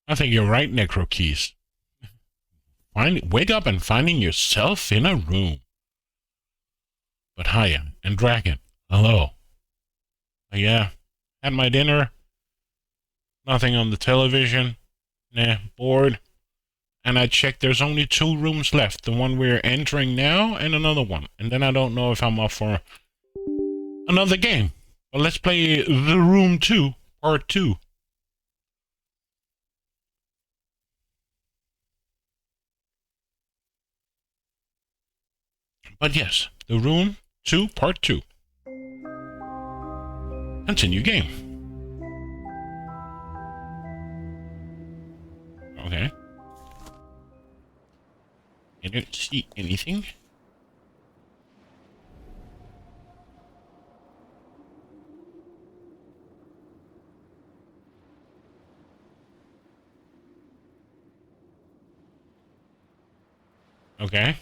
I think you're right, Necrokeys. Wake up and finding yourself in a room. But hiya, and Dragon, hello. Yeah, had my dinner. Nothing on the television. Nah, bored. And I checked, there's only 2 rooms left. The one we're entering now and another one. And then I don't know if I'm up for another game. But let's play The Room 2, Part 2. But yes, The Room 2, Part 2. Continue game. Okay. I don't see anything. Okay.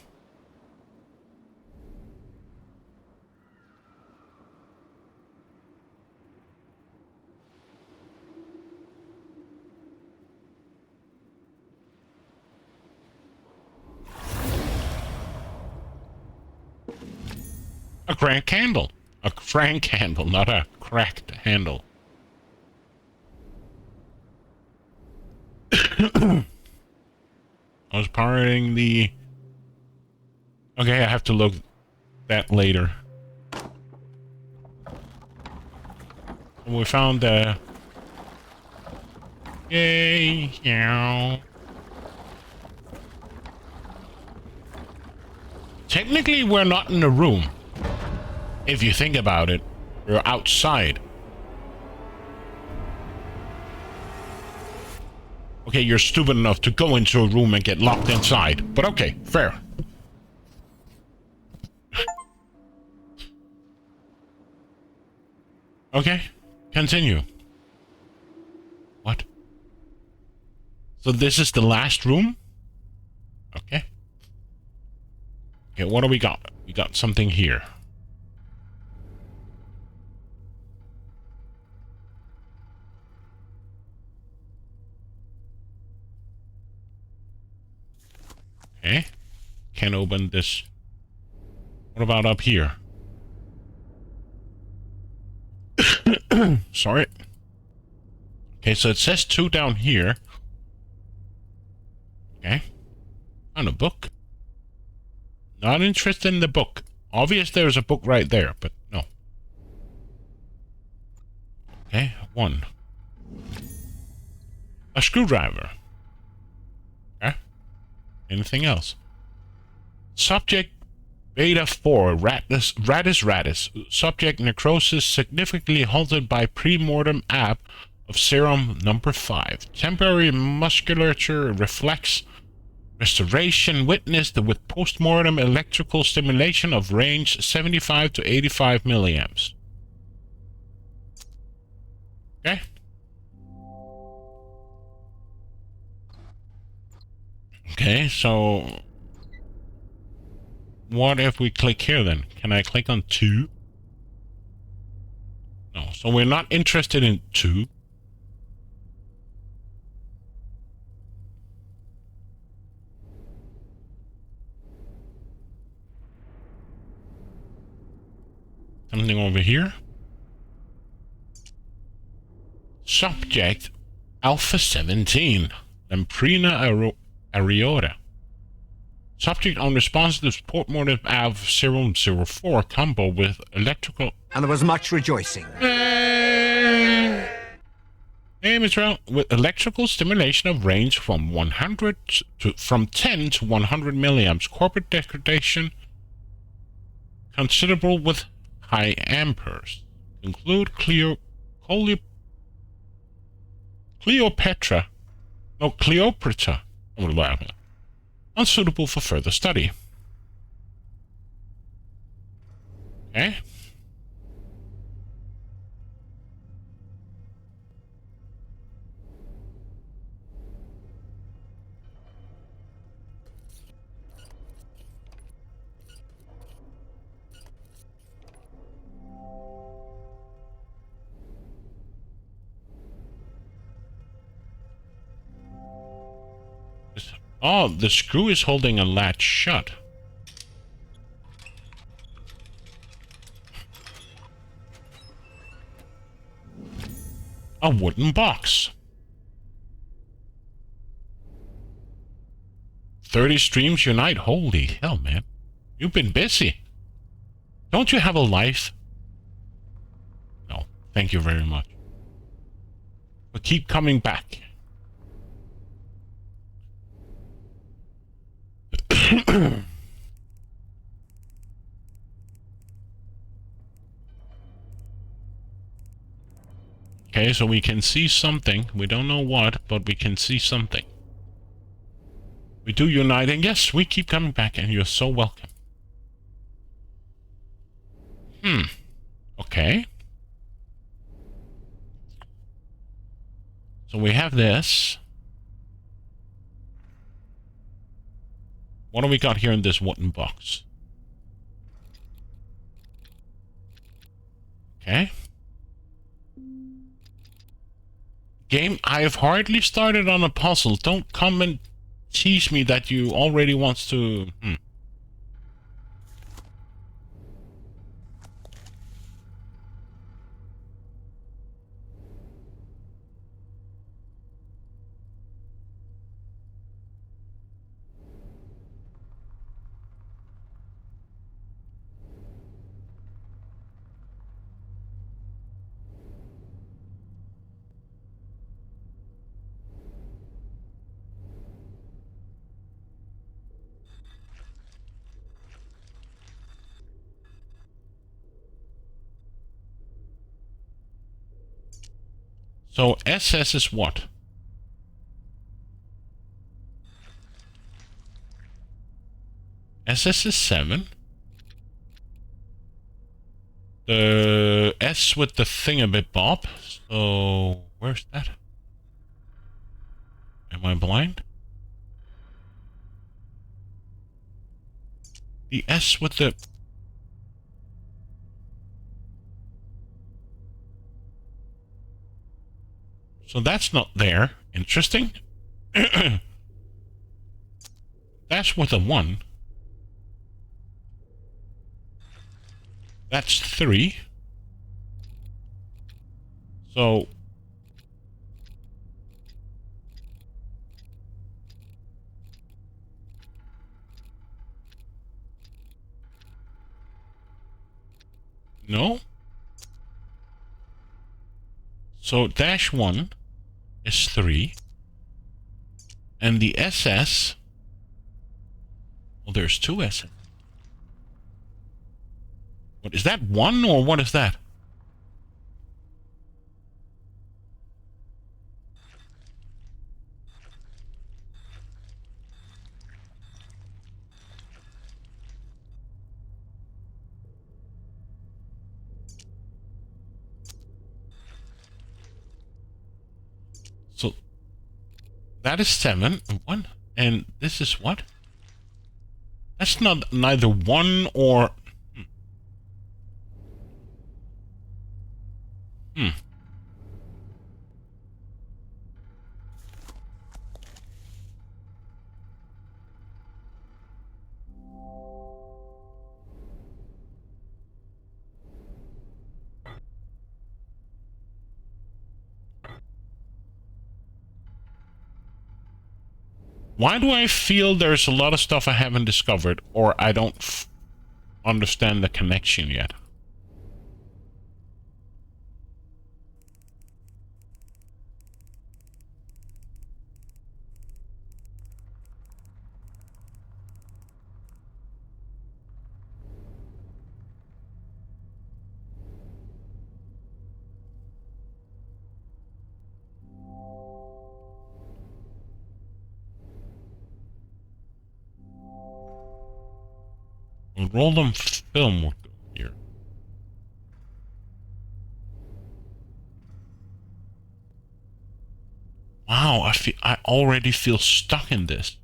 A cracked candle. A crank handle, not a cracked handle. I was pirating the... Okay, I have to look that later. We found Yay! Yeah. Technically, we're not in a room. If you think about it, we're outside. Okay, you're stupid enough to go into a room and get locked inside. But okay, fair. Okay, continue. What? So this is the last room? Okay. Okay, what do we got? We got something here. Okay. Can't open this. What about up here? Sorry. Okay, so it says 2 down here. Okay. Found a book. Not interested in the book. Obvious there's a book right there, but no. Okay, 1. A screwdriver. Okay. Anything else? Subject Beta 4, Radis. Subject necrosis significantly halted by pre-mortem app of serum number 5. Temporary musculature reflex restoration witnessed with post-mortem electrical stimulation of range 75 to 85 milliamps. Okay. Okay, so what if we click here then? Can I click on 2? No, so we're not interested in 2. Something over here. Subject Alpha 17, Lamprina areata. Subject unresponsive to port-mortem av serum 04 combo with electrical... And there was much rejoicing. Name is wrong. With electrical stimulation of range from 10 to 100 milliamps. Corporate degradation considerable with high amperes. Include Cleopatra. Unsuitable for further study. Okay. Oh, the screw is holding a latch shut. A wooden box. 30 streams unite. Holy hell, man. You've been busy. Don't you have a life? No. Thank you very much. But keep coming back. Okay, so we can see something. We don't know what, but we can see something. We do unite, and yes, we keep coming back, and you're so welcome. Okay. So we have this. What do we got here in this wooden box? Okay. Game, I have hardly started on a puzzle. Don't come and tease me that you already wants to... So SS is what? SS is 7. The S with the thingamabob. So where's that? Am I blind? The S with the... So that's not there. Interesting. That's with a 1. That's 3. So... No? So dash 1 is 3. And the SS... Well, there's 2 SS. What, is that 1 or what is that? So that is 7 and 1. And this is what? That's not neither 1 or... Why do I feel there's a lot of stuff I haven't discovered, or I don't understand the connection yet? Roll them film will go here. Wow, I already feel stuck in this.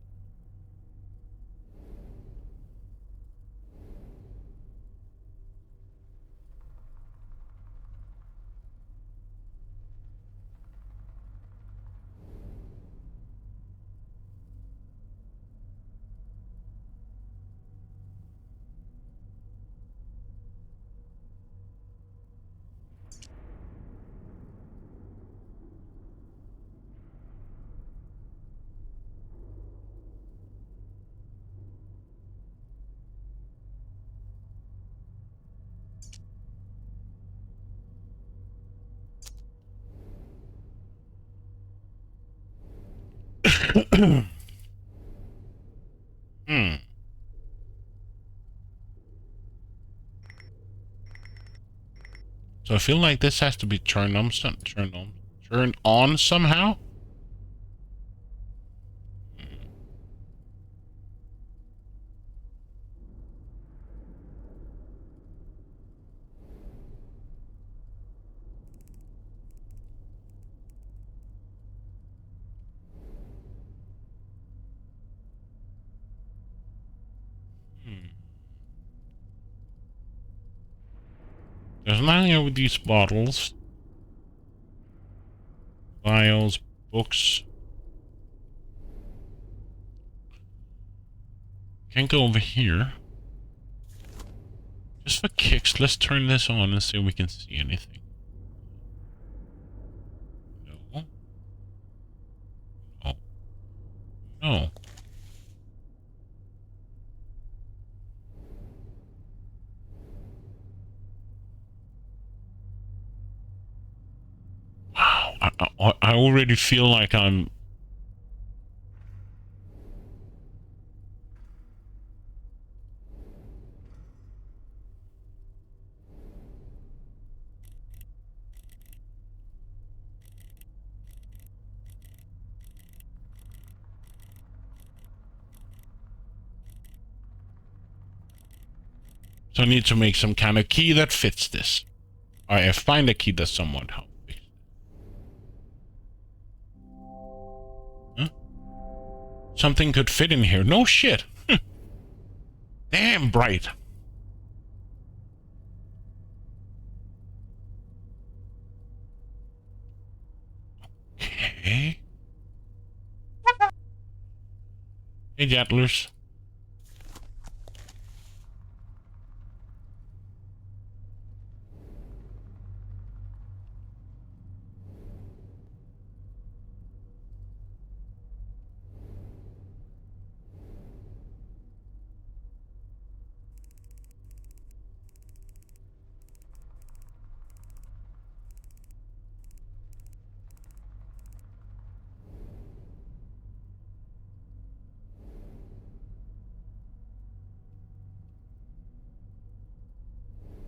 Hmm. So I feel like this has to be turned on somehow. Hmm. There's nothing here with these bottles, vials, books. Can't go over here. Just for kicks, let's turn this on and see if we can see anything. No. No. No. Wow. I already feel like I'm... So I need to make some kind of key that fits this. I find a key that somewhat helps. Huh? Something could fit in here. No shit. Damn bright. Okay. Hey, Jattlers.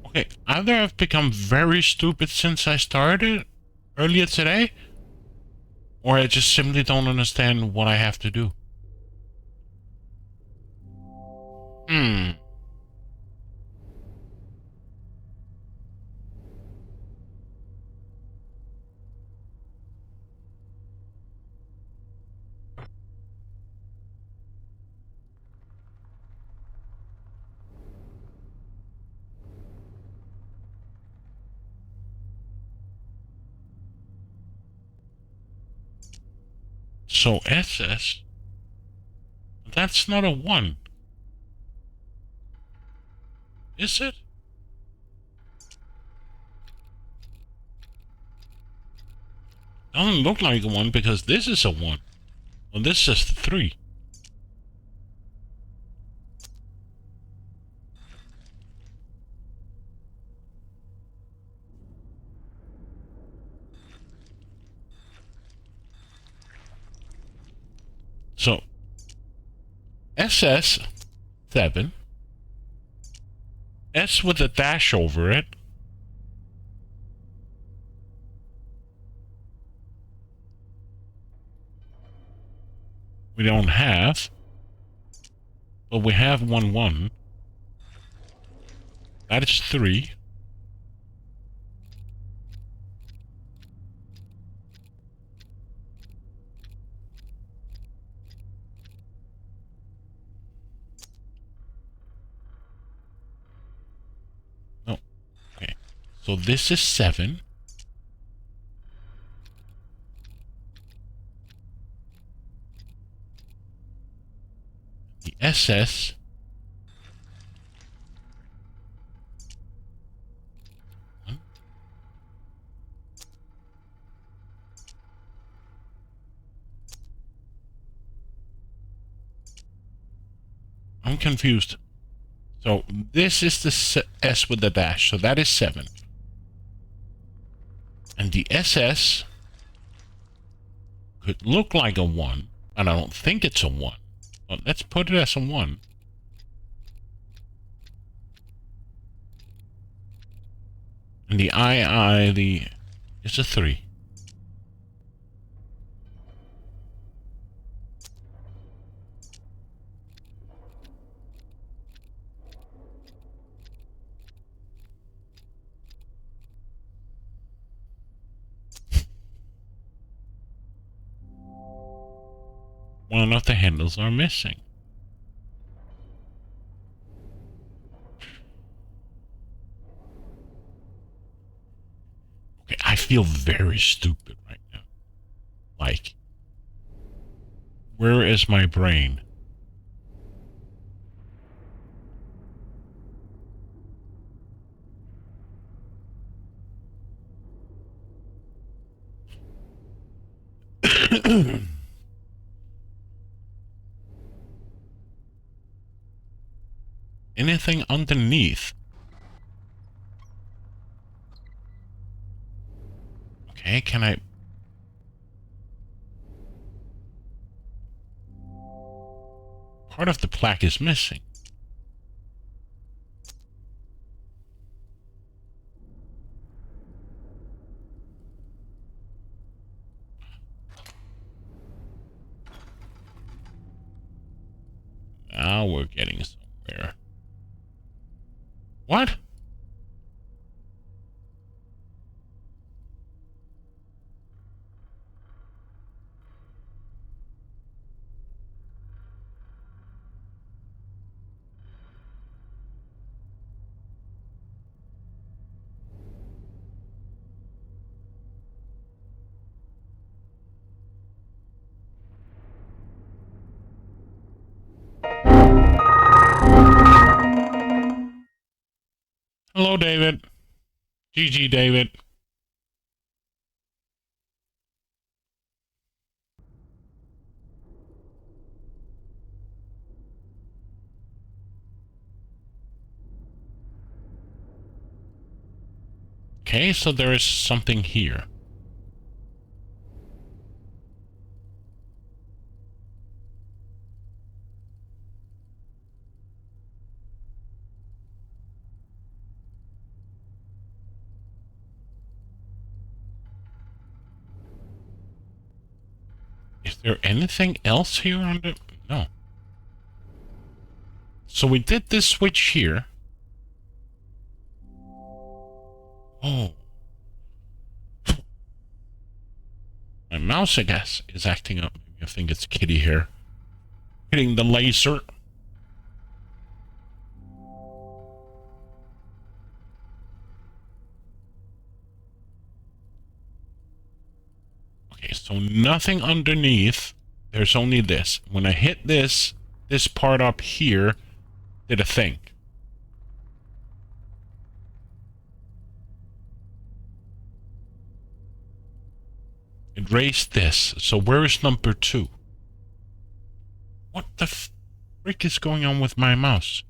Okay, either I've become very stupid since I started earlier today, or I just simply don't understand what I have to do. Hmm. So SS, that's not a 1. Is it? Doesn't look like a 1 because this is a 1. Well, this is 3. So, SS, 7. S with a dash over it. We don't have. But we have 1, 1. That is 3. No. Okay. So this is 7. The SS. I'm confused. So this is the S with the dash. So that is 7. And the SS could look like a 1. And I don't think it's a 1. Well, let's put it as a 1. And the the is a 3. One of the handles are missing. Okay, I feel very stupid right now. Like, where is my brain? Anything underneath? Okay, can I... Part of the plaque is missing. Now we're getting somewhere. What? Hello, David. GG, David. Okay, so there is something here. Is there anything else here on the... No. So we did this switch here. Oh. My mouse, I guess, is acting up. Maybe I think it's Kitty here. Hitting the laser. Okay, so nothing underneath. There's only this. When I hit this part up here did a thing. It raised this. So where is number 2? What the frick is going on with my mouse?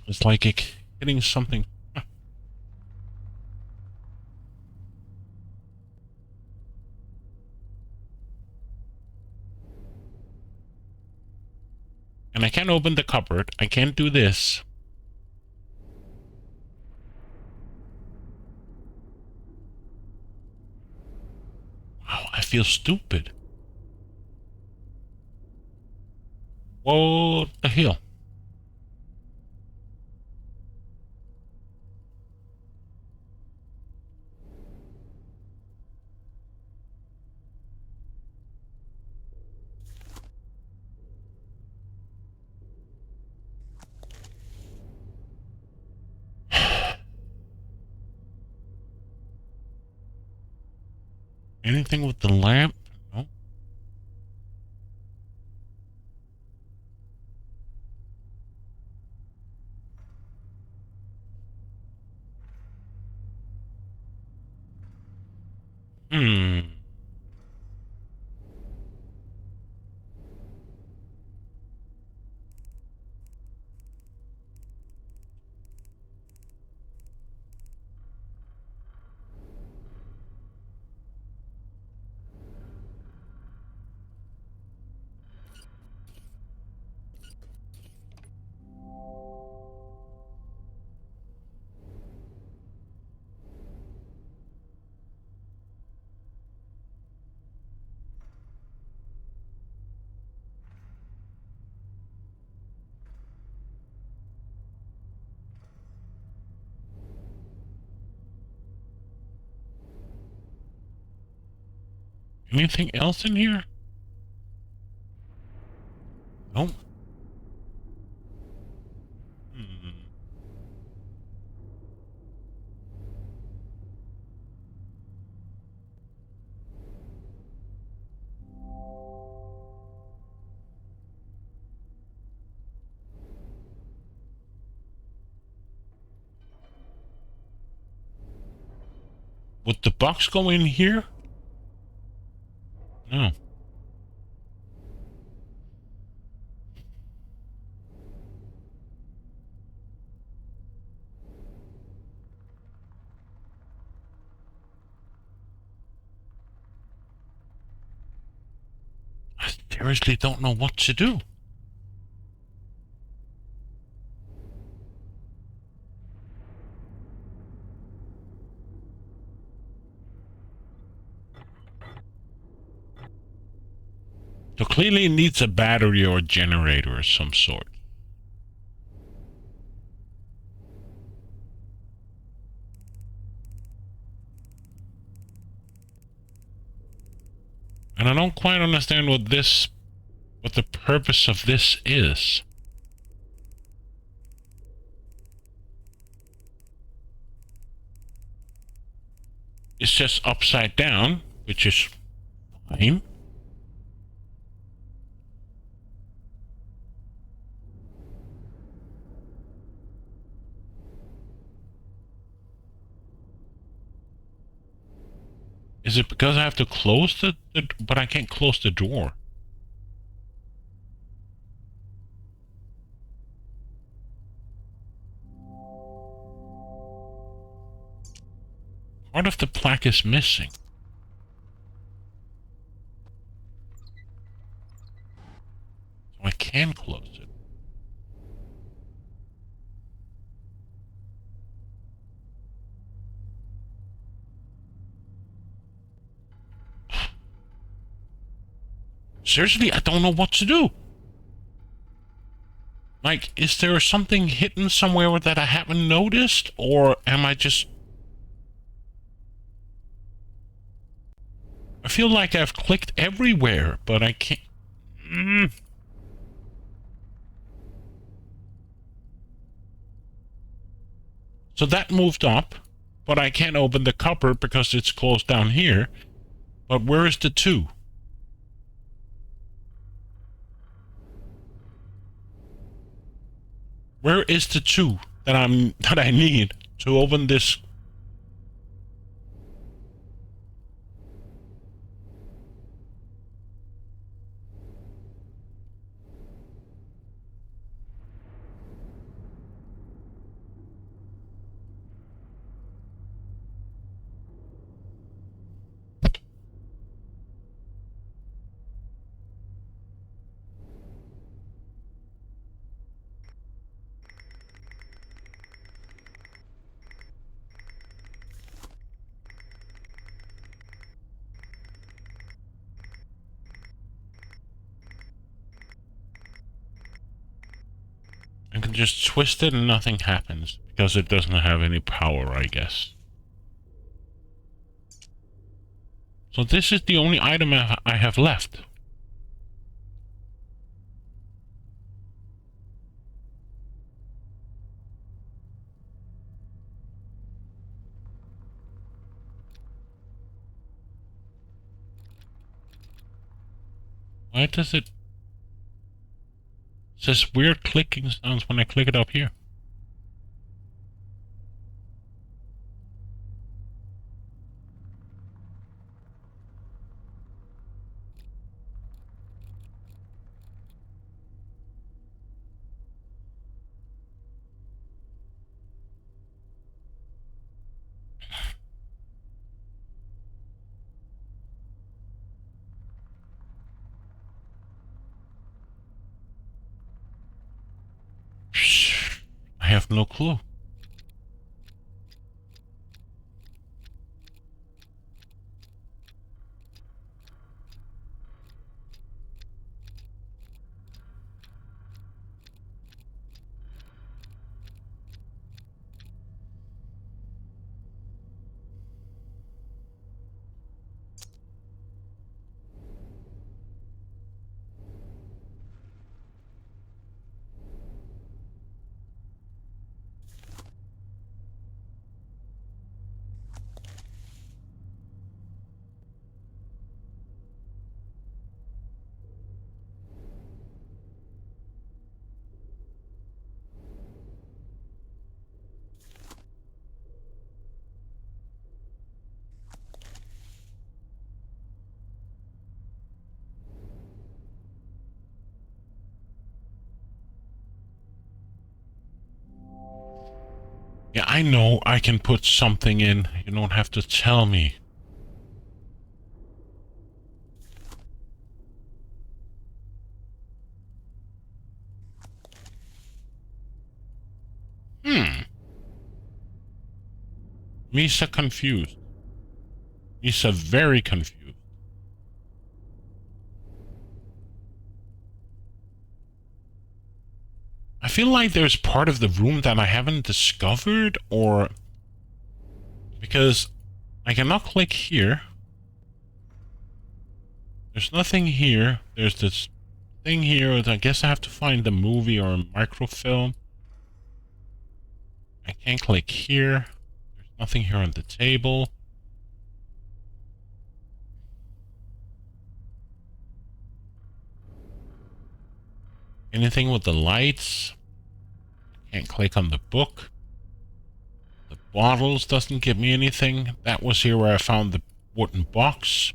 It's like it hitting something. And I can't open the cupboard. I can't do this. Wow, I feel stupid. What the hell? Anything with the lamp? No. Hmm. Anything else in here? Nope. Hmm. Would the box go in here? No. I seriously don't know what to do. So clearly it needs a battery or a generator of some sort. And I don't quite understand what the purpose of this is. It's just upside down, which is fine. Is it because I have to close but I can't close the door? Part of the plaque is missing. So I can close it. Seriously, I don't know what to do. Like, is there something hidden somewhere that I haven't noticed? Or am I just... I feel like I've clicked everywhere, but I can't... So that moved up, but I can't open the cupboard because it's closed down here. But where is the 2? Where is the 2 that I need to open this? I can just twist it and nothing happens because it doesn't have any power, I guess. So this is the only item I have left. Why does it... It says weird clicking sounds when I click it up here. I have no clue. Yeah, I know I can put something in. You don't have to tell me. Misa confused. Misa very confused. I feel like there's part of the room that I haven't discovered, or... Because I cannot click here. There's nothing here. There's this thing here. I guess I have to find the movie or microfilm. I can't click here. There's nothing here on the table. Anything with the lights? Can't click on the book. The bottles doesn't give me anything. That was here where I found the wooden box.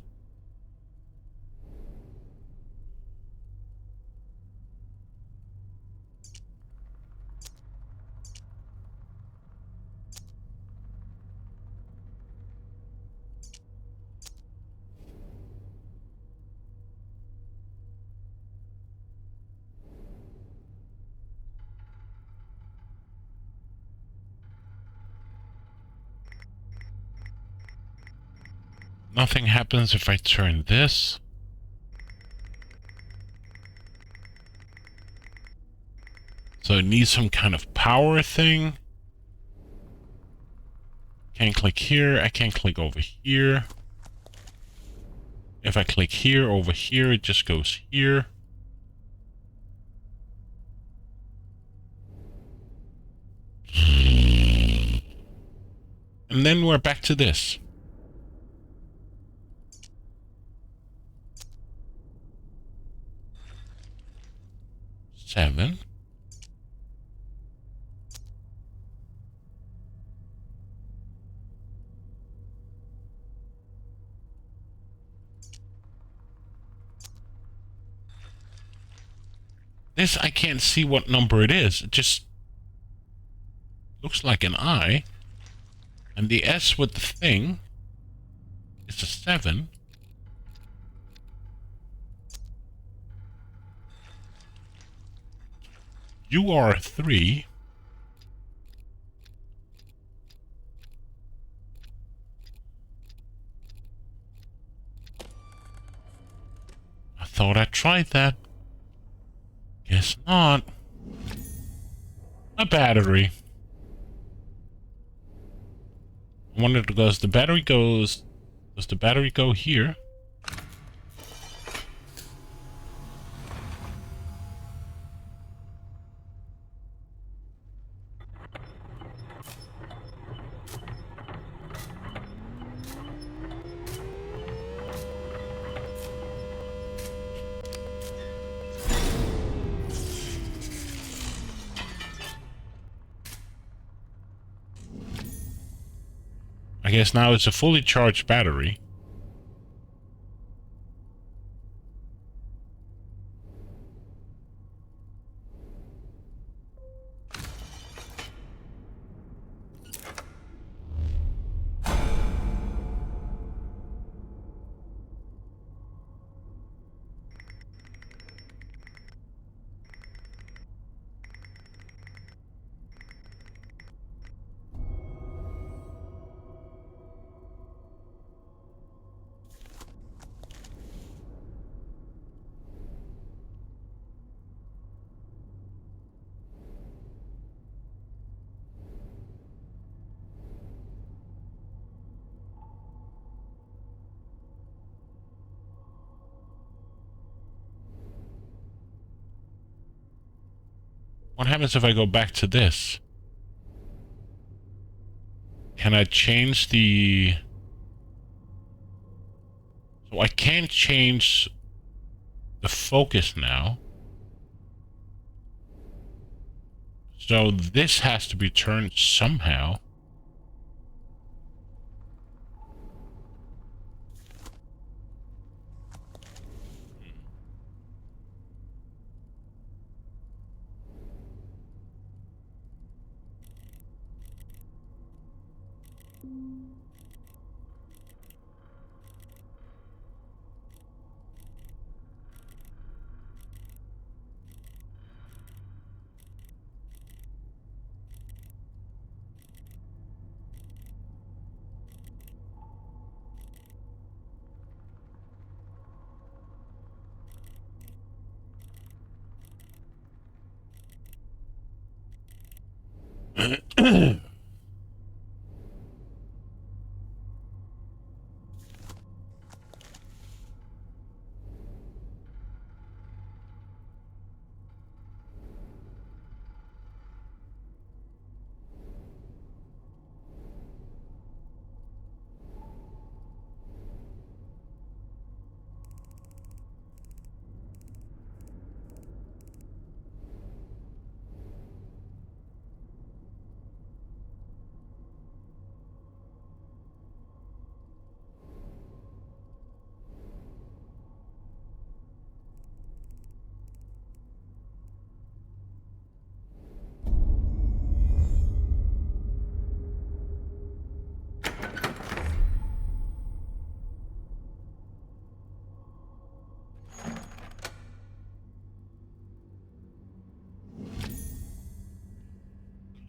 Nothing happens if I turn this. So it needs some kind of power thing. Can't click here. I can't click over here. If I click here, over here, it just goes here. And then we're back to this. Seven. This, I can't see what number it is. It just looks like an I. And the S with the thing is a 7. You are a 3. I thought I tried that. Guess not. A battery. I wonder, does the battery go here? I guess now it's a fully charged battery. What happens if I go back to this? Can I change the... So I can't change the focus now. So this has to be turned somehow.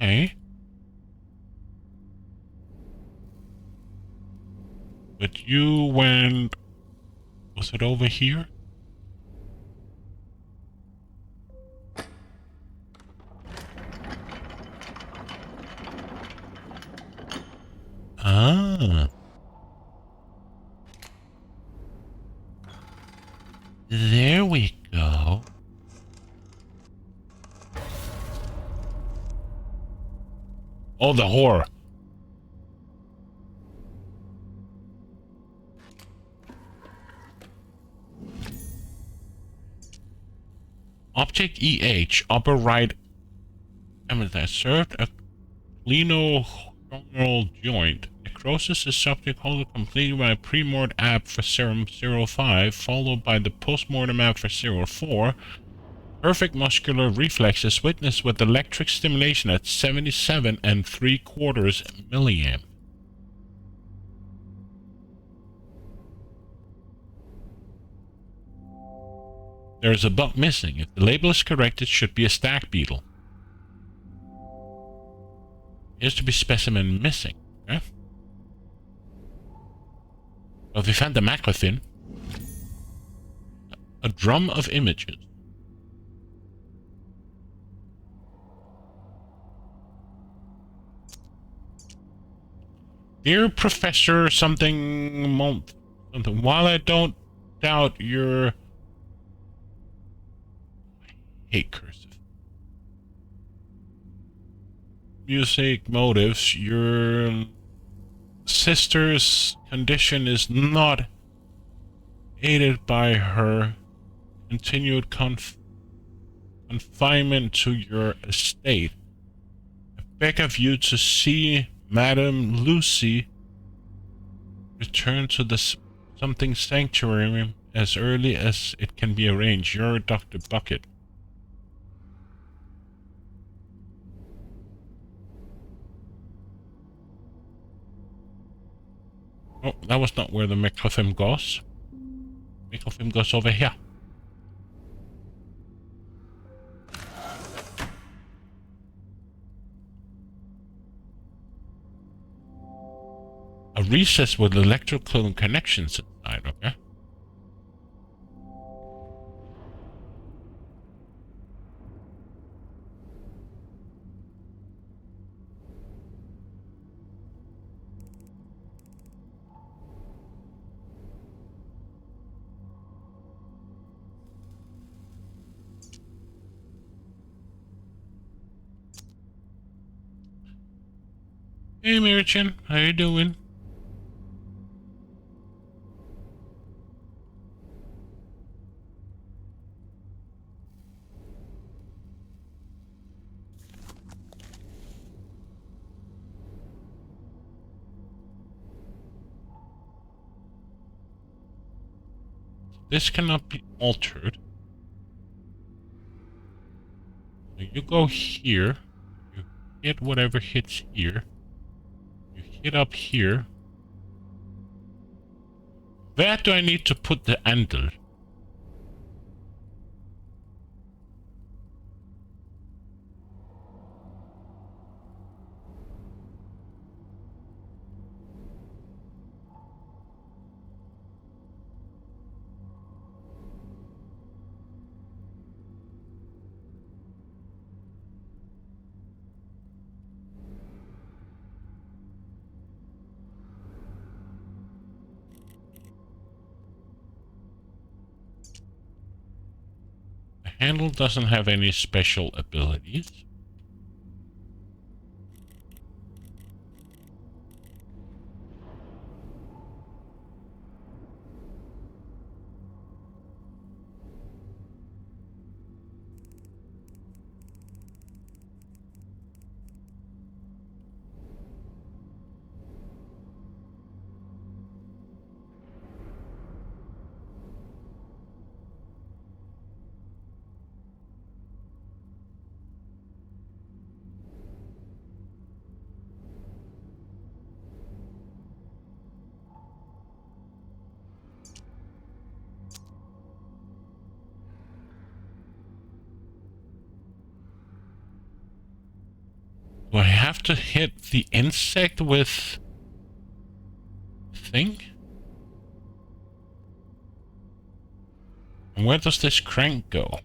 Okay. But you went... Was it over here? Ah. There we go. Oh, the horror. Object EH, upper right amethyst, served a glenohumeral joint. Necrosis is subsequently completed by a pre-mort app for serum 05, followed by the post-mortem app for 04. Perfect muscular reflexes witnessed with electric stimulation at 77 and 3/4 milliamp. There is a bug missing. If the label is correct, it should be a stag beetle. Appears to be specimen missing. Okay? Well, we found the macrothin. A drum of images. Dear Professor something, while I don't doubt your... hate cursive. Music motives, your sister's condition is not aided by her continued confinement to your estate. I beg of you to see Madame Lucy return to the something sanctuary as early as it can be arranged. You're Dr. Bucket. Oh, that was not where the microfilm goes. Microfilm goes over here. A recess with electrical connections inside, okay? Hey, Mirchin, how you doing? This cannot be altered. So you go here. You hit whatever hits here. You it up here. Where do I need to put the handle? Handle doesn't have any special abilities. Do I have to hit the insect with thing? And where does this crank go?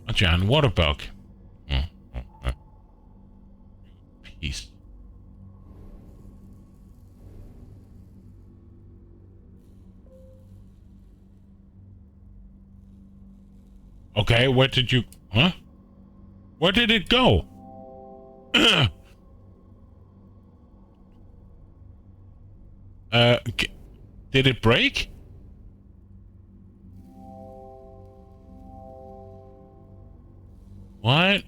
A giant water bug. Peace. Okay, where did you... Huh? Where did it go? Did it break? What?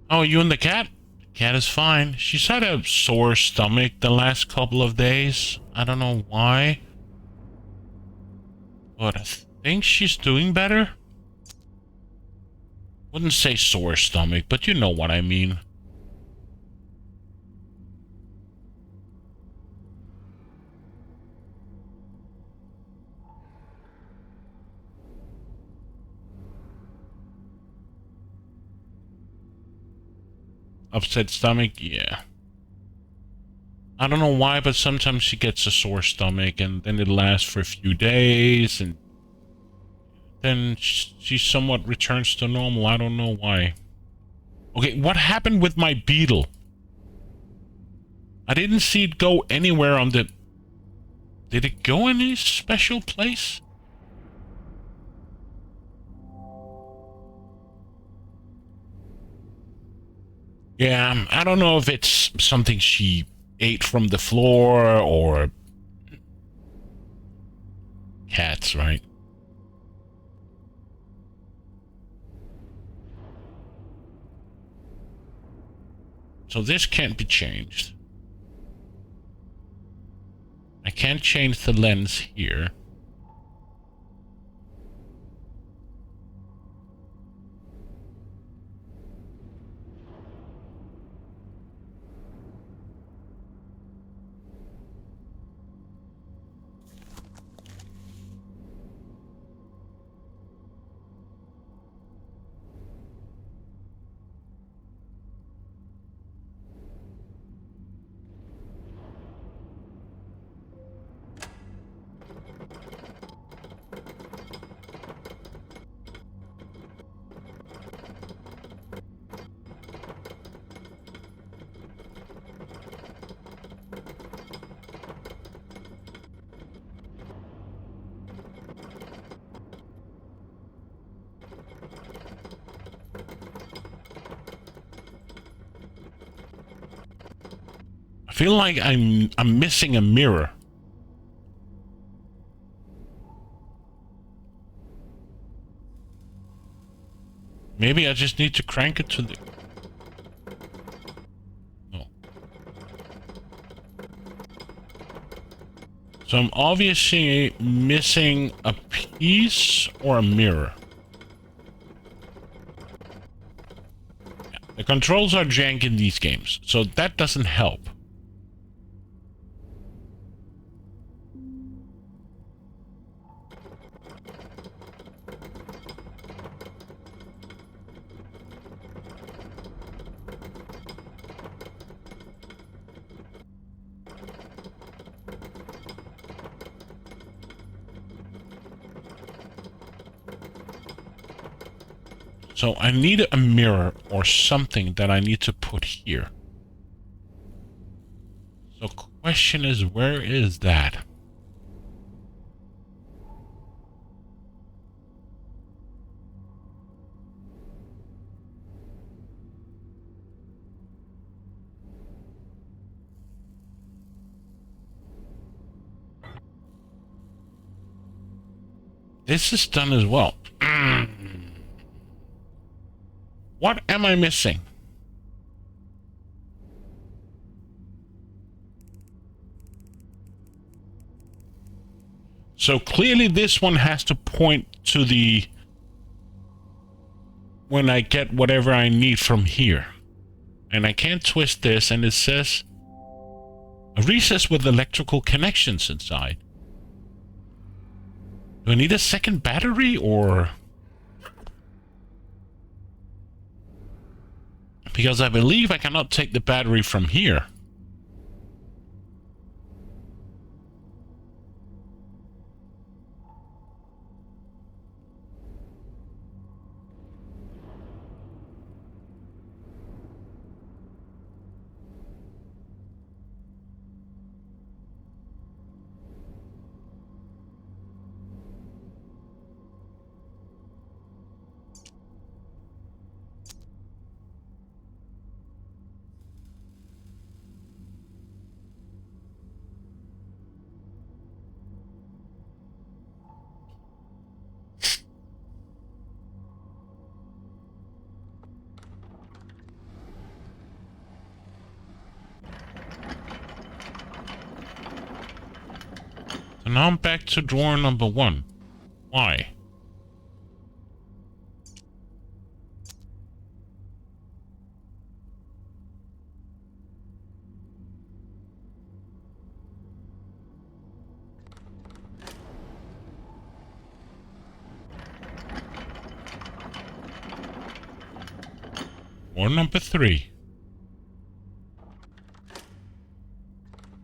Oh, you and the cat? Cat is fine. She's had a sore stomach the last couple of days. I don't know why. But I think she's doing better. Wouldn't say sore stomach, but you know what I mean. Upset stomach? Yeah. I don't know why, but sometimes she gets a sore stomach and then it lasts for a few days and then she somewhat returns to normal. I don't know why. Okay, what happened with my beetle? I didn't see it go anywhere on the... Did it go any special place? Yeah, I don't know if it's something she ate from the floor or... Cats, right? So this can't be changed. I can't change the lens here. I feel like I'm missing a mirror. Maybe I just need to crank it to the... Oh. So I'm obviously missing a piece or a mirror. The controls are jank in these games, so that doesn't help. So I need a mirror or something that I need to put here. So question is, where is that? This is done as well. What am I missing? So clearly this one has to point to the... when I get whatever I need from here. And I can't twist this, and it says... a recess with electrical connections inside. Do I need a second battery, or... because I believe I cannot take the battery from here. So now I'm back to drawer number 1. Why? Drawer number 3.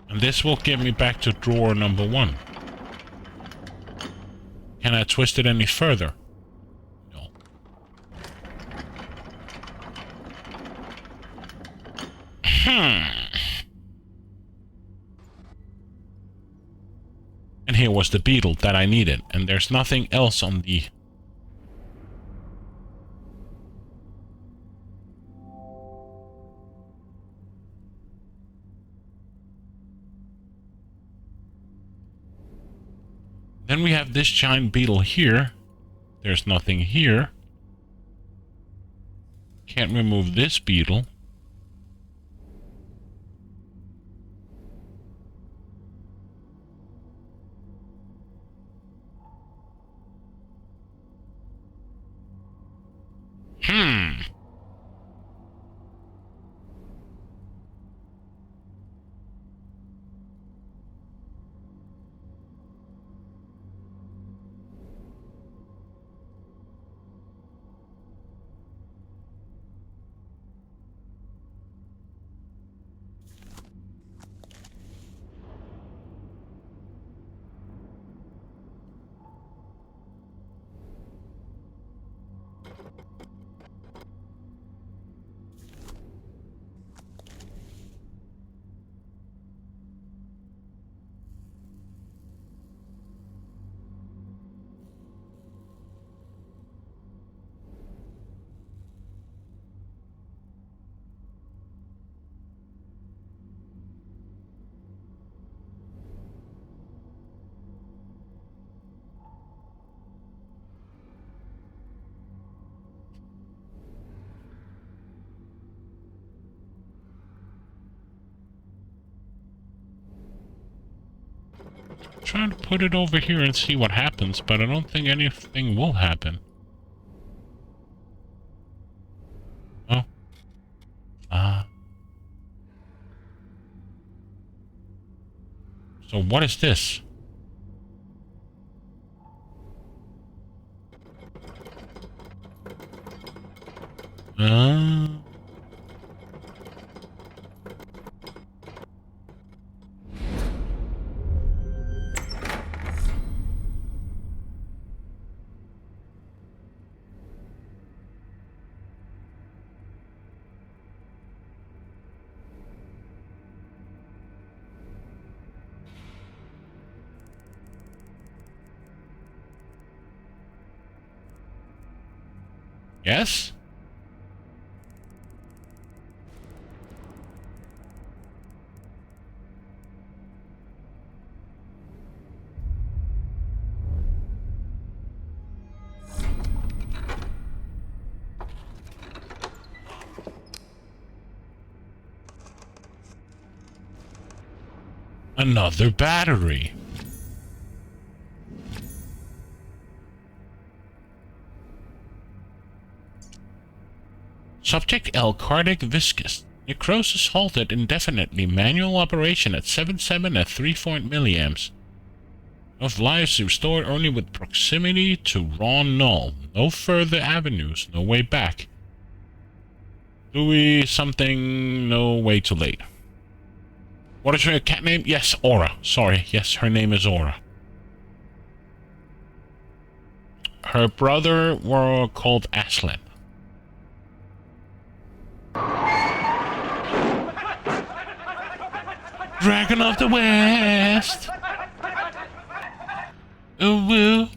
And this will get me back to drawer number 1. Can I twist it any further? No. And here was the beetle that I needed, and there's nothing else on the... Then we have this giant beetle here. There's nothing here. Can't remove this beetle. try to put it over here and see what happens, but I don't think anything will happen. Oh. So what is this? Yes? Another battery. Subject L. Cardiac viscous. Necrosis halted indefinitely. Manual operation at 7.7 at 3 milliamps. Of lives restored only with proximity to raw null. No further avenues. No way back. Dewey something. No way too late. What is her cat name? Yes, Aura. Sorry. Yes, her name is Aura. Her brother were called Aslan. Dragon of the West. Oh, woo.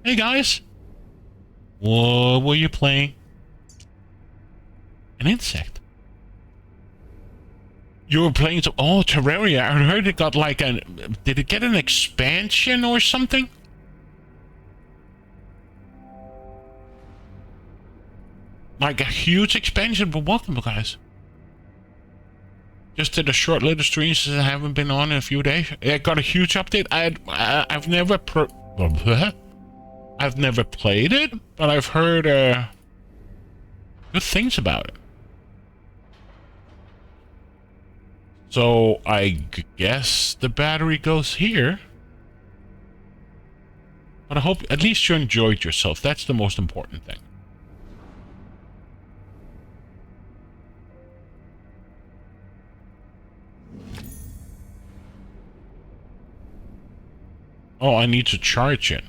Hey guys. What were you playing? An insect. You were playing some... Oh, Terraria. I heard it got like an... Did it get an expansion or something? Like a huge expansion, but welcome, guys. Just did a short little stream since I haven't been on in a few days. It got a huge update. I've never I've never played it, but I've heard good things about it. So I guess the battery goes here. But I hope at least you enjoyed yourself. That's the most important thing. Oh, I need to charge it.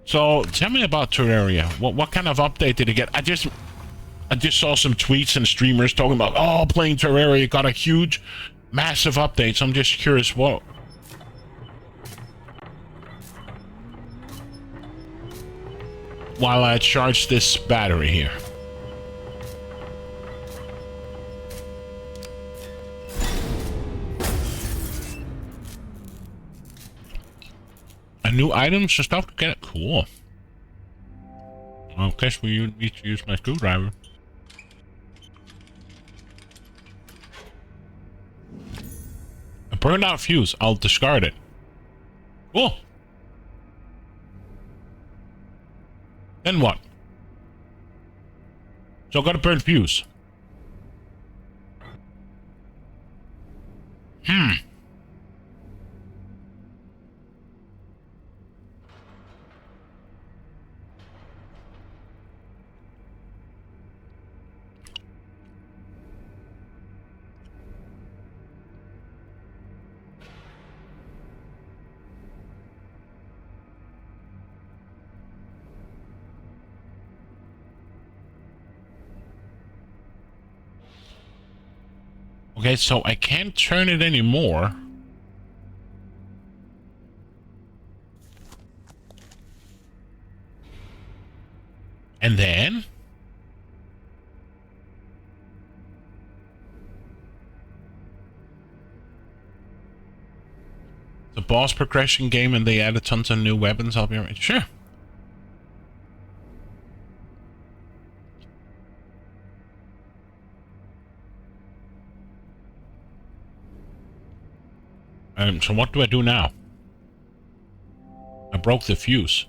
So tell me about Terraria. What kind of update did it get? I just saw some tweets and streamers talking about, oh, playing Terraria got a huge, massive update. So I'm just curious, what? While I charge this battery here. A new items and stuff to get it. Cool. Well, I guess we need to use my screwdriver. A burned out fuse. I'll discard it. Cool. Then what? So I got a burned fuse. Okay, so I can't turn it anymore. And then? The boss progression game and they added tons of new weapons. I'll be right. Sure. So what do I do now? I broke the fuse.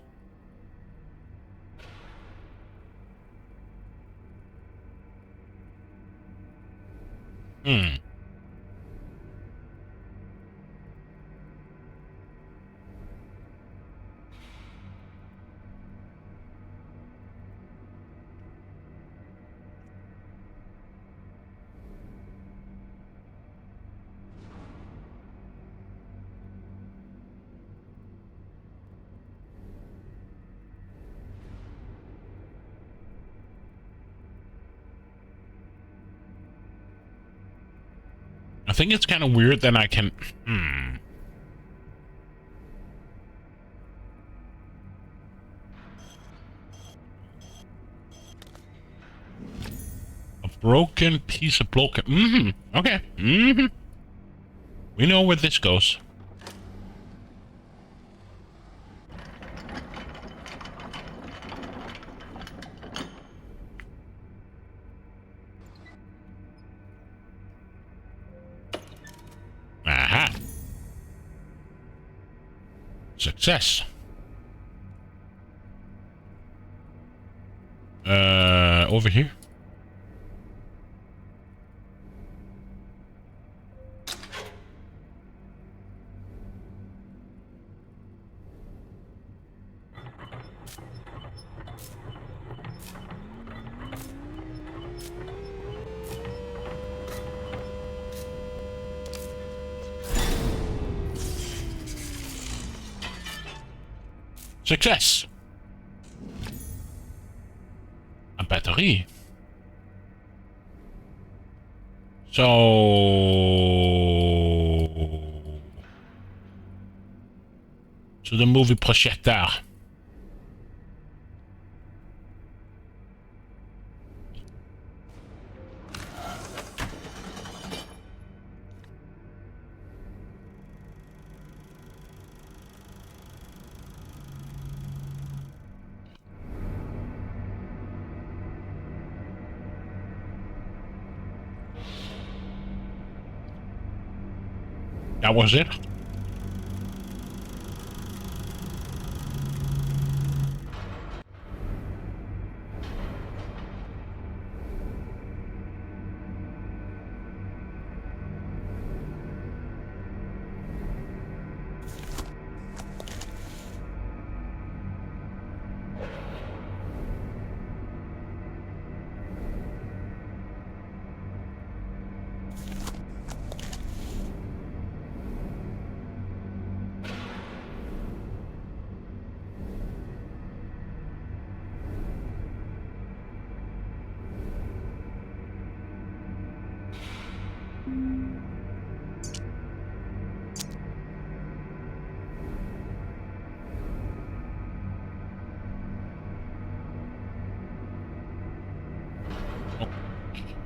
I think it's kind of weird that I can... A broken piece of broken... Okay. We know where this goes. Aha. Success. Over here. Success. A battery. So... To the movie projector. That was it.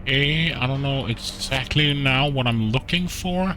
Okay, I don't know exactly now what I'm looking for.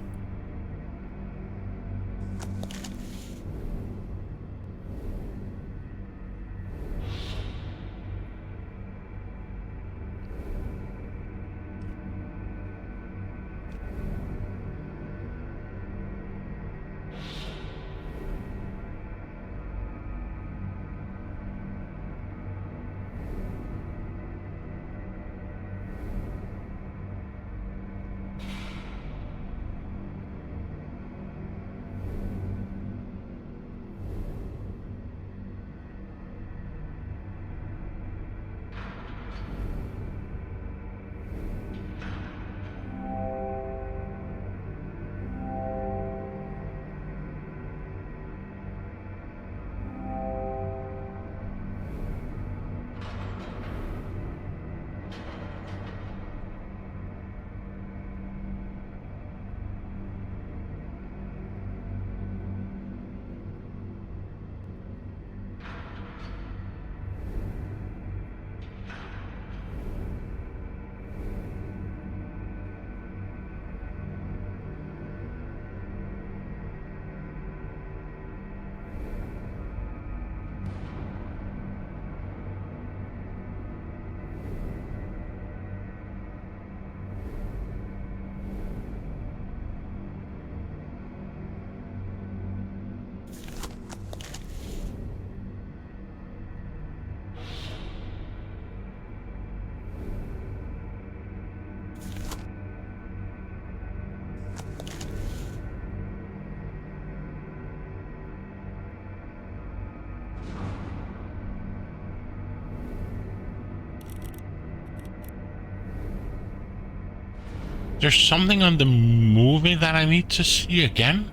There's something on the movie that I need to see again?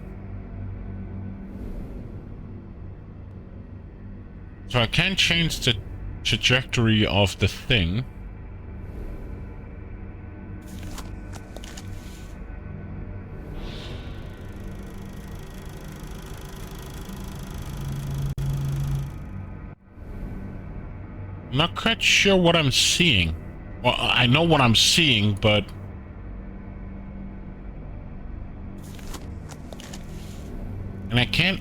So I can't change the trajectory of the thing. I'm not quite sure what I'm seeing. Well, I know what I'm seeing, but... And I can't...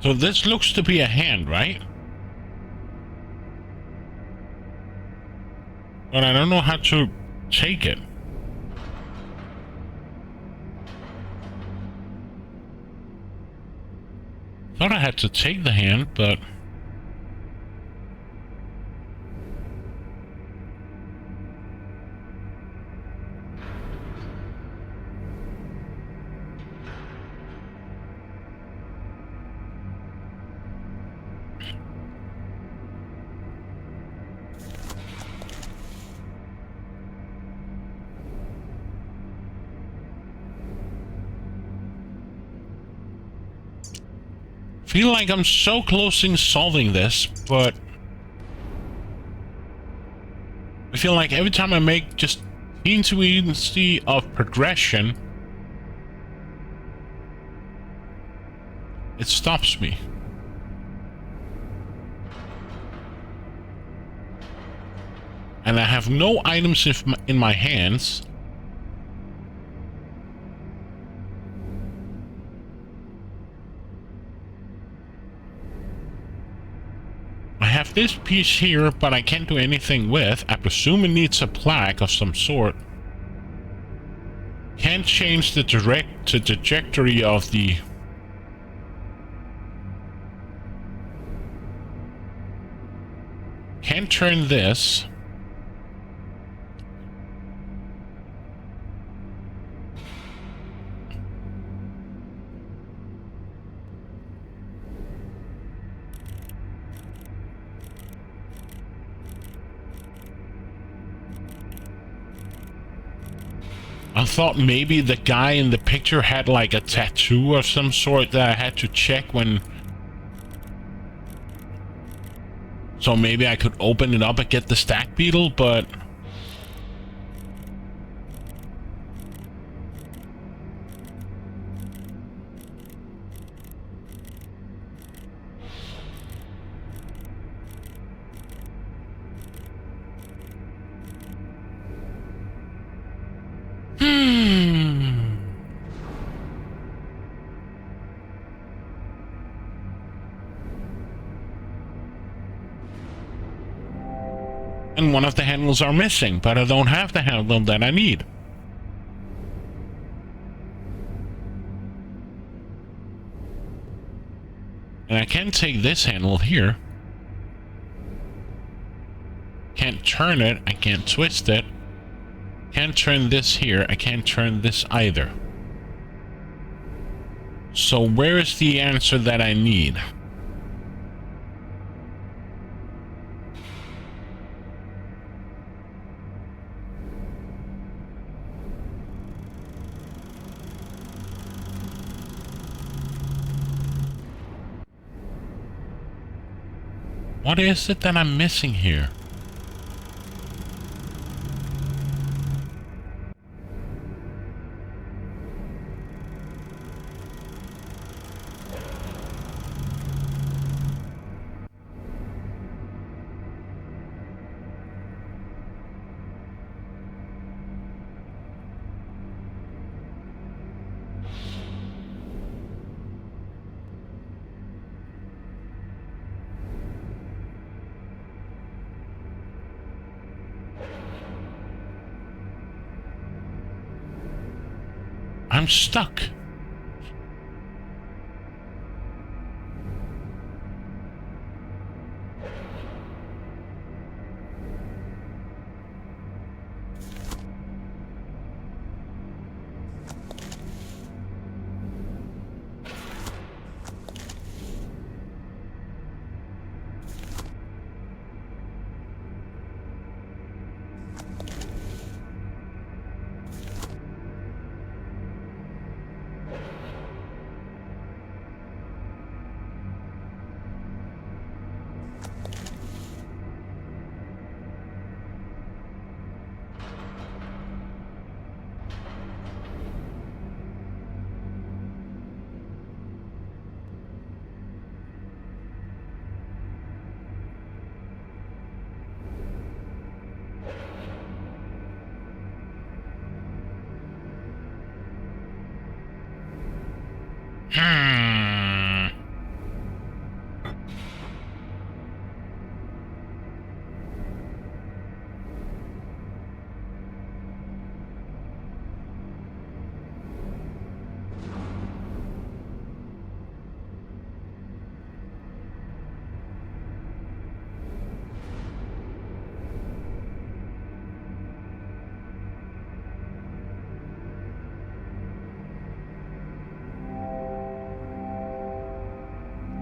So this looks to be a hand, right? But I don't know how to take it. Thought I had to take the hand, but... feel like I'm so close in solving this, but I feel like every time I make just teensy of progression, it stops me. And I have no items in my hands. I have this piece here, but I can't do anything with. I presume it needs a plaque of some sort. Can't change the trajectory of the... Can't turn this. I thought maybe the guy in the picture had like a tattoo of some sort that I had to check when... So maybe I could open it up and get the stack beetle, but... And one of the handles are missing, but I don't have the handle that I need. And I can't take this handle here. Can't turn it, I can't twist it. Can't turn this here, I can't turn this either. So where is the answer that I need? What is it that I'm missing here? I'm stuck.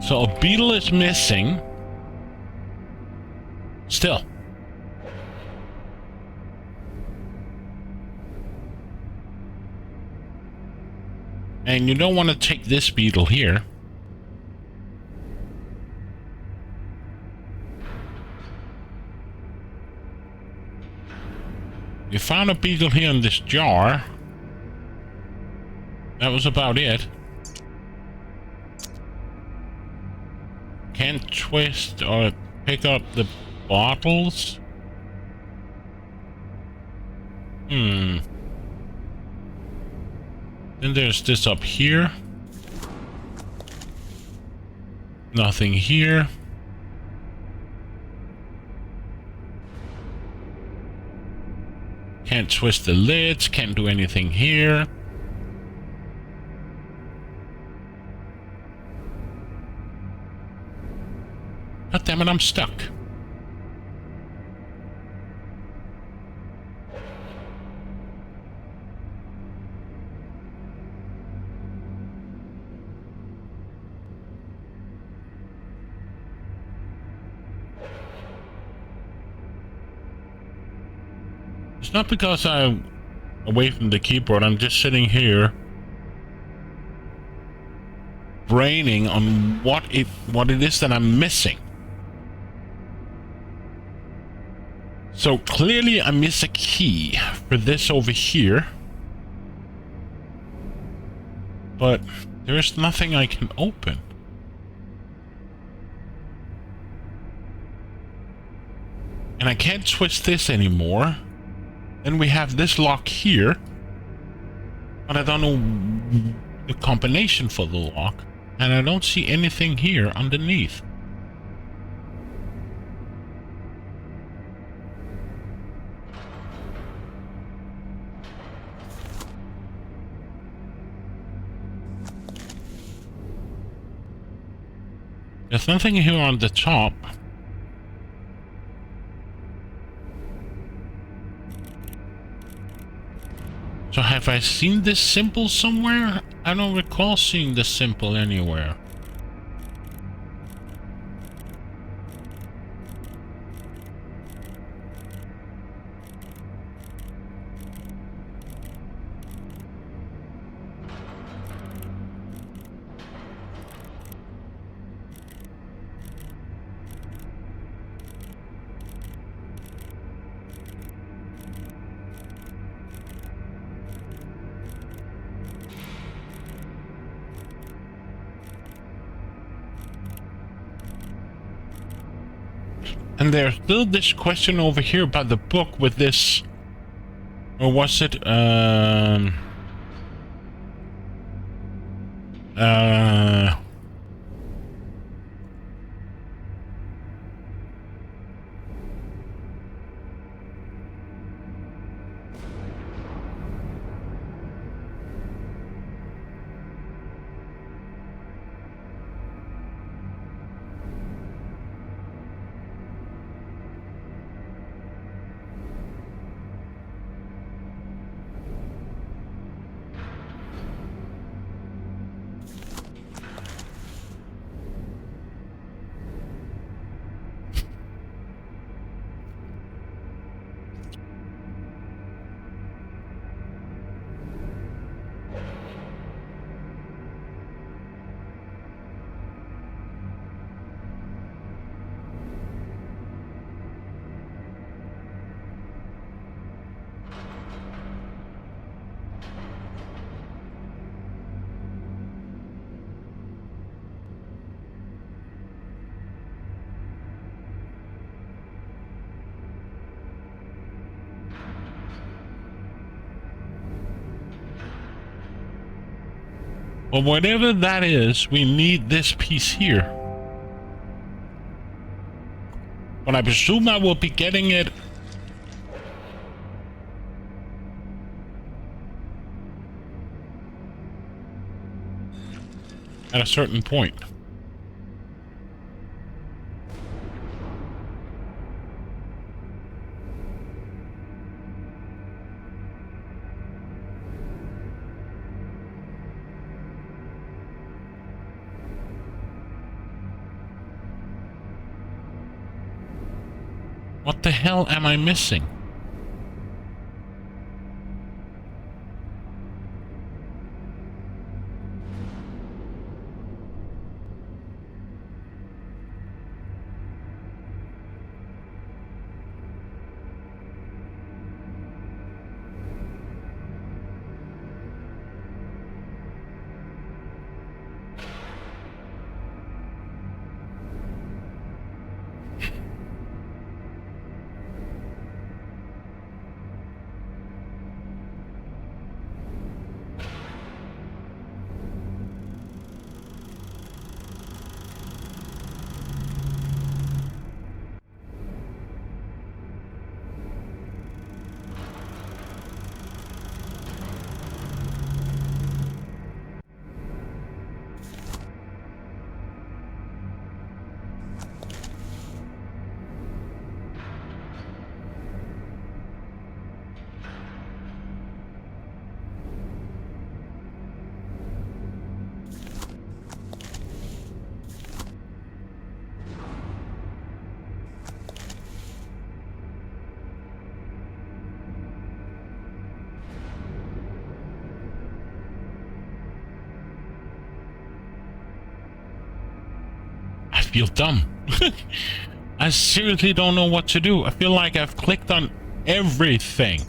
So a beetle is missing. Still. And you don't want to take this beetle here. You found a beetle here in this jar. That was about it. Can't twist or pick up the bottles. Then there's this up here. Nothing here. Can't twist the lids, can't do anything here. God damn it, I'm stuck. It's not because I'm away from the keyboard, I'm just sitting here braining on what it is that I'm missing. So clearly I miss a key for this over here. But there's nothing I can open. And I can't twist this anymore. Then we have this lock here. But I don't know the combination for the lock. And I don't see anything here underneath. There's nothing here on the top. So have I seen this symbol somewhere? I don't recall seeing this symbol anywhere. And there's still this question over here about the book with this... Or was it, well, whatever that is, we need this piece here. But I presume I will be getting it at a certain point. What the hell am I missing? I feel dumb. I seriously don't know what to do. I feel like I've clicked on everything.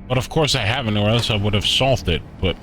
But of course I haven't, or else I would have solved it, but...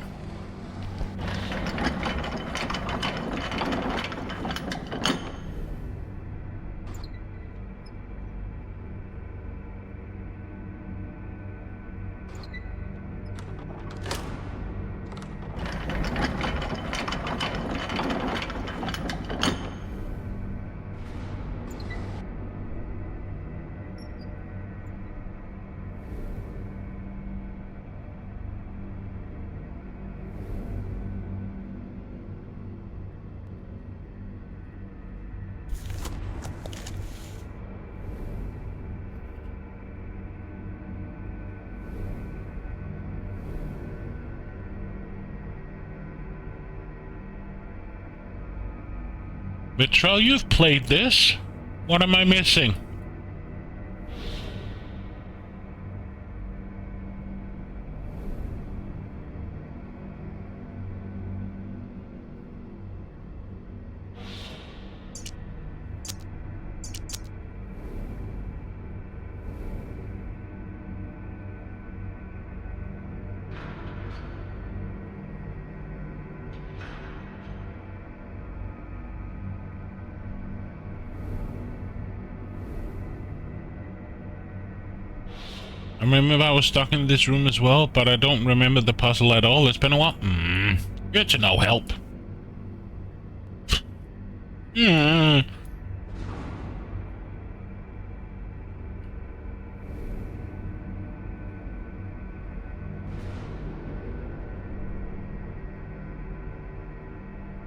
Betrayal, you've played this. What am I missing? I remember I was stuck in this room as well, but I don't remember the puzzle at all. It's been a while. Good to no help.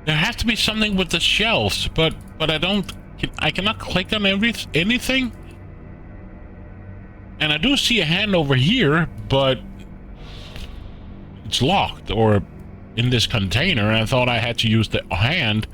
There has to be something with the shelves, but I cannot click on anything. And I do see a hand over here, but it's locked or in this container. I thought I had to use the hand.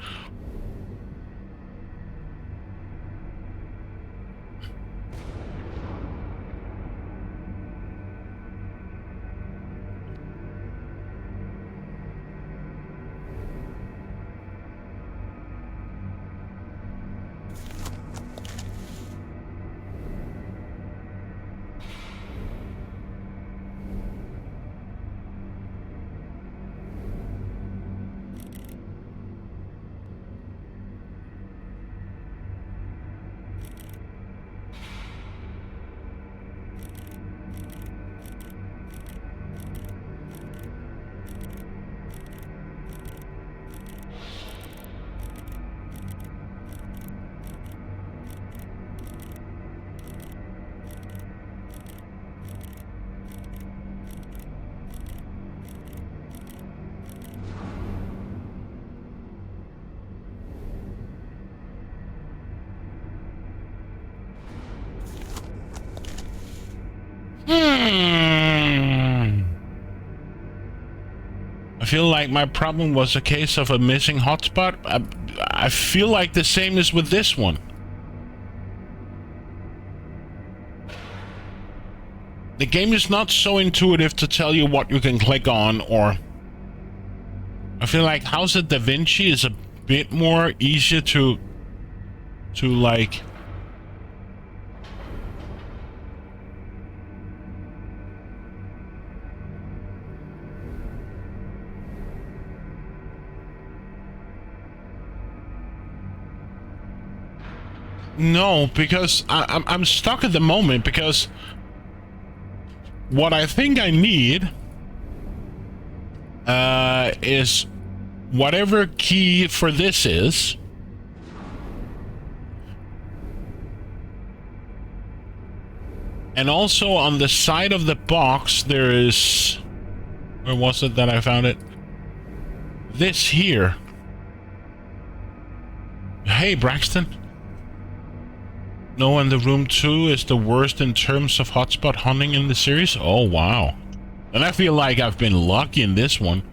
I feel like my problem was a case of a missing hotspot. I feel like the same is with this one. The game is not so intuitive to tell you what you can click on, or I feel like House of Da Vinci is a bit more easier to like. No, because I'm stuck at the moment, because what I think I need is whatever key for this is. And also on the side of the box there is... Where was it that I found it? This here. Hey, Braxton. No, and the room 2 is the worst in terms of hotspot hunting in the series? Oh, wow. And I feel like I've been lucky in this one.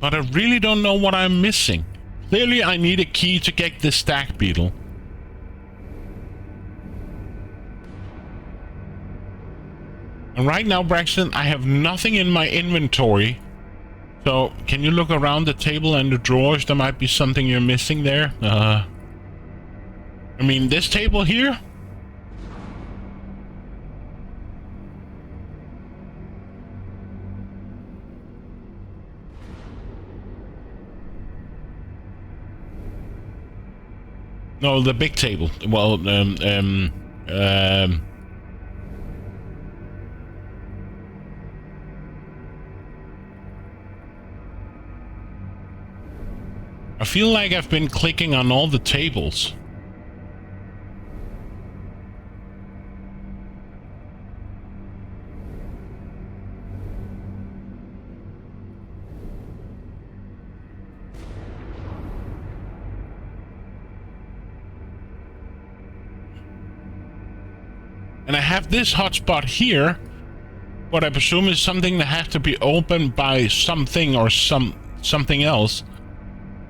But I really don't know what I'm missing. Clearly, I need a key to get the stack beetle. And right now, Braxton, I have nothing in my inventory. So, can you look around the table and the drawers? There might be something you're missing there. I mean, this table here? No, the big table. Well, I feel like I've been clicking on all the tables. And I have this hotspot here, what I presume is something that has to be opened by something or something else.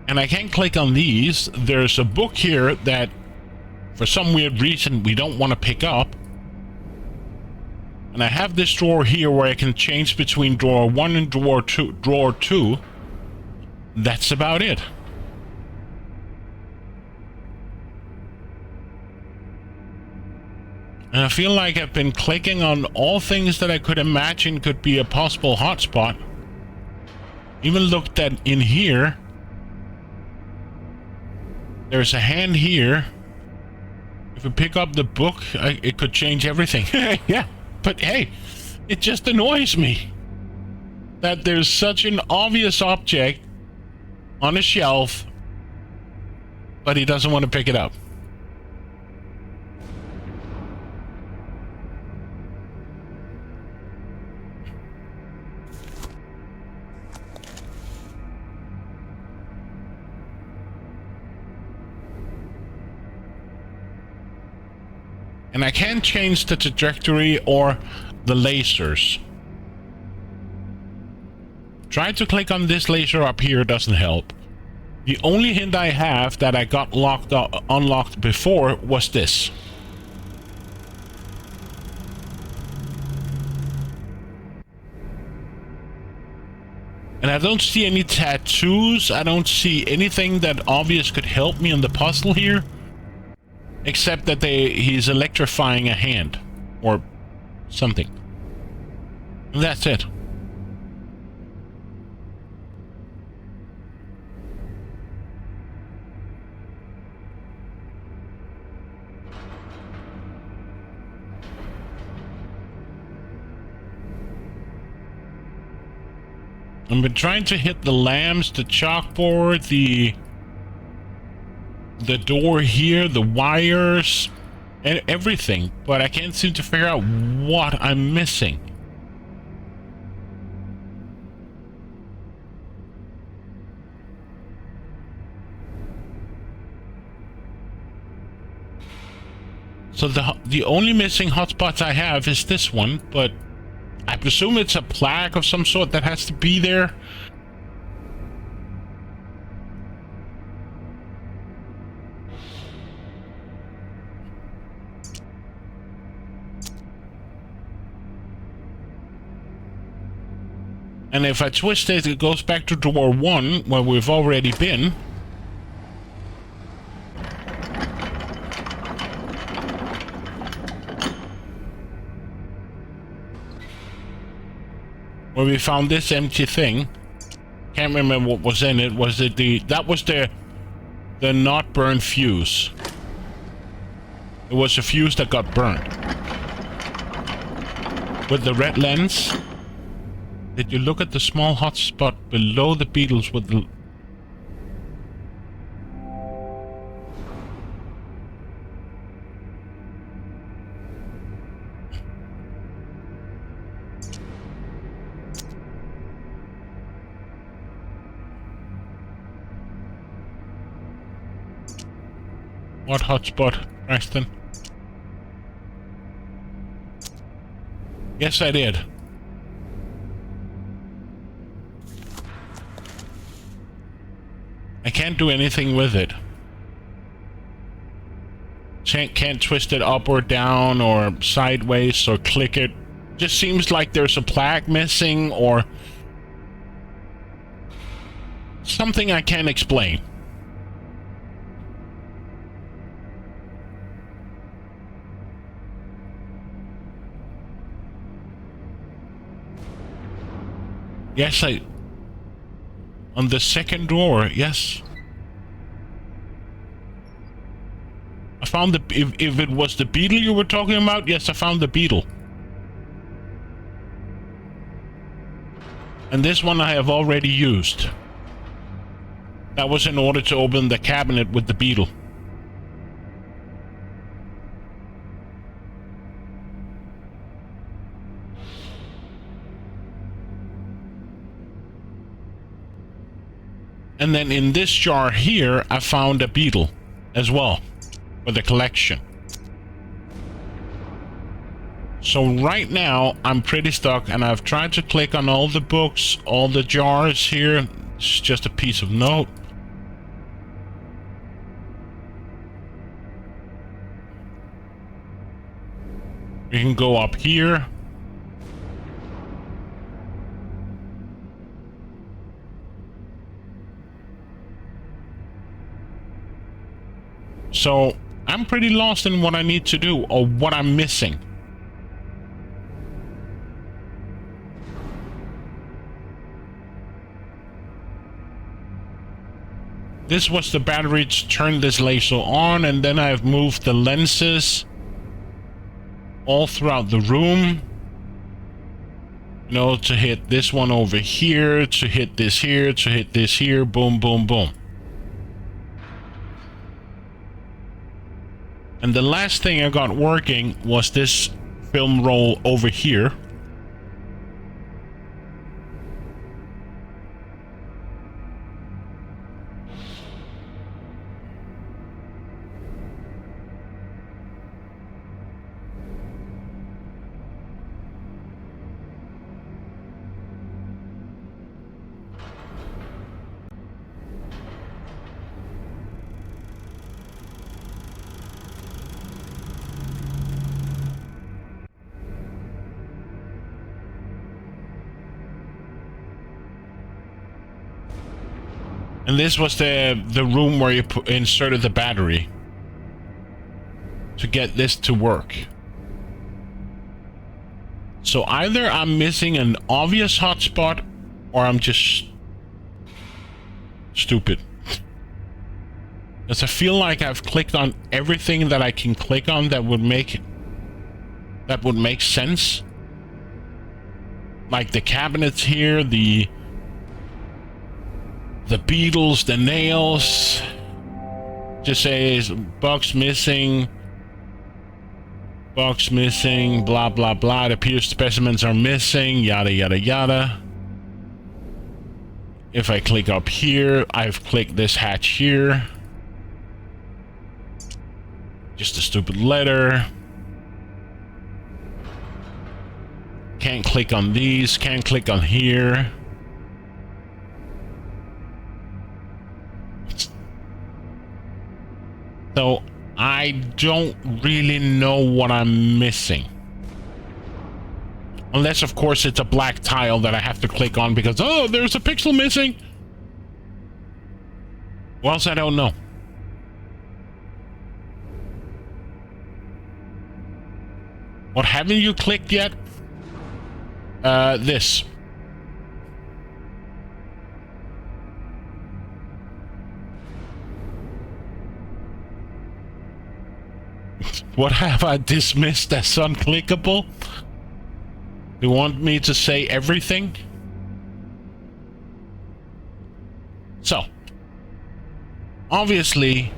And I can't click on these. There's a book here that, for some weird reason, we don't want to pick up. And I have this drawer here where I can change between drawer 1 and drawer 2. That's about it. And I feel like I've been clicking on all things that I could imagine could be a possible hotspot. Even looked at in here. There's a hand here. If we pick up the book, it could change everything. Yeah, but hey, it just annoys me that there's such an obvious object on a shelf, but he doesn't want to pick it up. And I can't change the trajectory or the lasers. Trying to click on this laser up here doesn't help. The only hint I have that I got unlocked before was this. And I don't see any tattoos. I don't see anything that obvious could help me on the puzzle here. Except that he's electrifying a hand. Or something. And that's it. I've been trying to hit the lamps, the chalkboard, the door here, the wires, and everything, but I can't seem to figure out what I'm missing. So the only missing hotspots I have is this one, but I presume it's a plaque of some sort that has to be there. And if I twist it, it goes back to drawer 1, where we've already been. Where we found this empty thing. Can't remember what was in it. Was it that was the not burned fuse. It was a fuse that got burned. With the red lens. Did you look at the small hot spot below the beetles with the... What hotspot, Preston? Yes, I did. I can't do anything with it. Can't twist it up or down or sideways or click it. Just seems like there's a plaque missing or something I can't explain. Yes, on the second drawer, yes. I found if it was the beetle you were talking about, yes, I found the beetle. And this one I have already used. That was in order to open the cabinet with the beetle. And then in this jar here, I found a beetle as well for the collection. So right now, I'm pretty stuck, and I've tried to click on all the books, all the jars here, It's just a piece of note. We can go up here. So I'm pretty lost in what I need to do or what I'm missing. This was the battery to turn this laser on, and then I've moved the lenses all throughout the room. You know, to hit this one over here, to hit this here, to hit this here, boom, boom, boom. And the last thing I got working was this film roll over here. And this was the room where you inserted the battery to get this to work. So either I'm missing an obvious hotspot or I'm just stupid. Because I feel like I've clicked on everything that I can click on that would make sense. Like the cabinets here, the beetles, the nails. Just says box missing, blah blah blah. It appears specimens are missing, yada yada yada. If I click up here, I've clicked this hatch here. Just a stupid letter. Can't click on these, can't click on here. So I don't really know what I'm missing. Unless, of course, it's a black tile that I have to click on because, oh, there's a pixel missing. Well, else I don't know. What haven't you clicked yet? This. What have I dismissed as unclickable? You want me to say everything? So, obviously,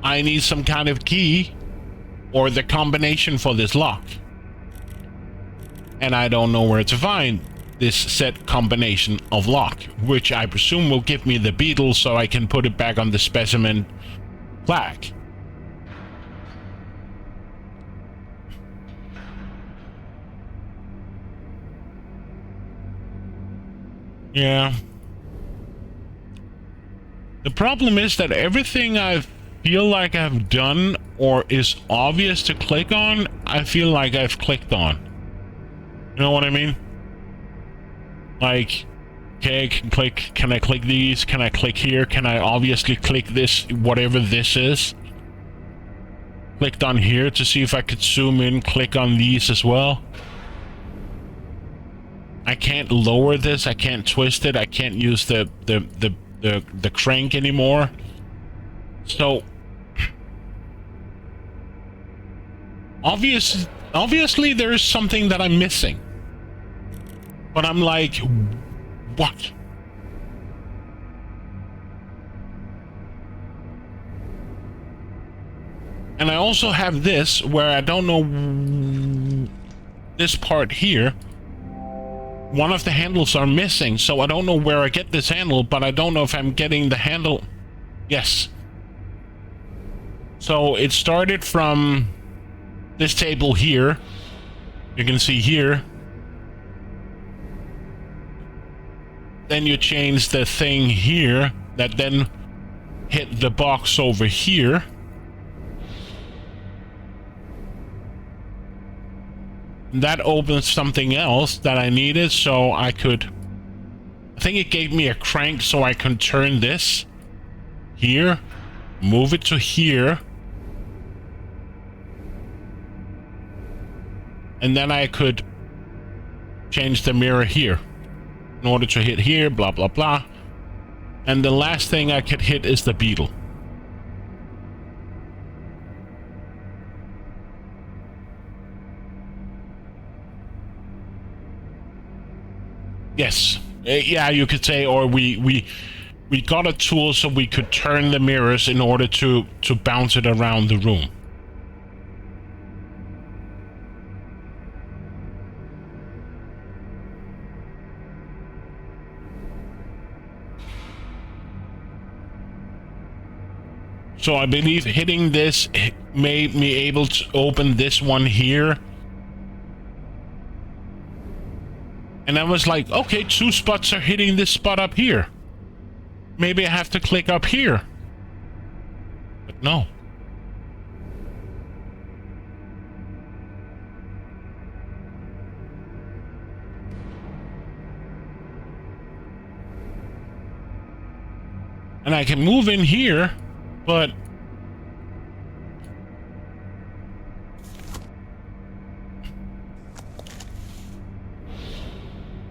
I need some kind of key or the combination for this lock. And I don't know where to find this set combination of lock, which I presume will give me the beetle so I can put it back on the specimen flag. Yeah. The problem is that everything I feel like I've done or is obvious to click on, I feel like I've clicked on. You know what I mean? Like, okay, can I click these? Can I click here? Can I obviously click this, whatever this is? Clicked on here to see if I could zoom in, click on these as well. I can't lower this, I can't twist it, I can't use the crank anymore. So obviously there is something that I'm missing. But I'm like, what? And I also have this where I don't know this part here. One of the handles are missing, so I don't know where I get this handle, but I don't know if I'm getting the handle. Yes. So it started from this table here. You can see here. then you change the thing here that then hit the box over here. That opens something else that I needed, so I could... I think it gave me a crank so I can turn this here, move it to here, and then I could change the mirror here in order to hit here, blah, blah, blah. And the last thing I could hit is the beetle. Yes. Yeah, you could say, or we got a tool so we could turn the mirrors in order to bounce it around the room. So I believe hitting this made me able to open this one here. And I was like, okay, 2 spots are hitting this spot up here. Maybe I have to click up here. But no. And I can move in here, but...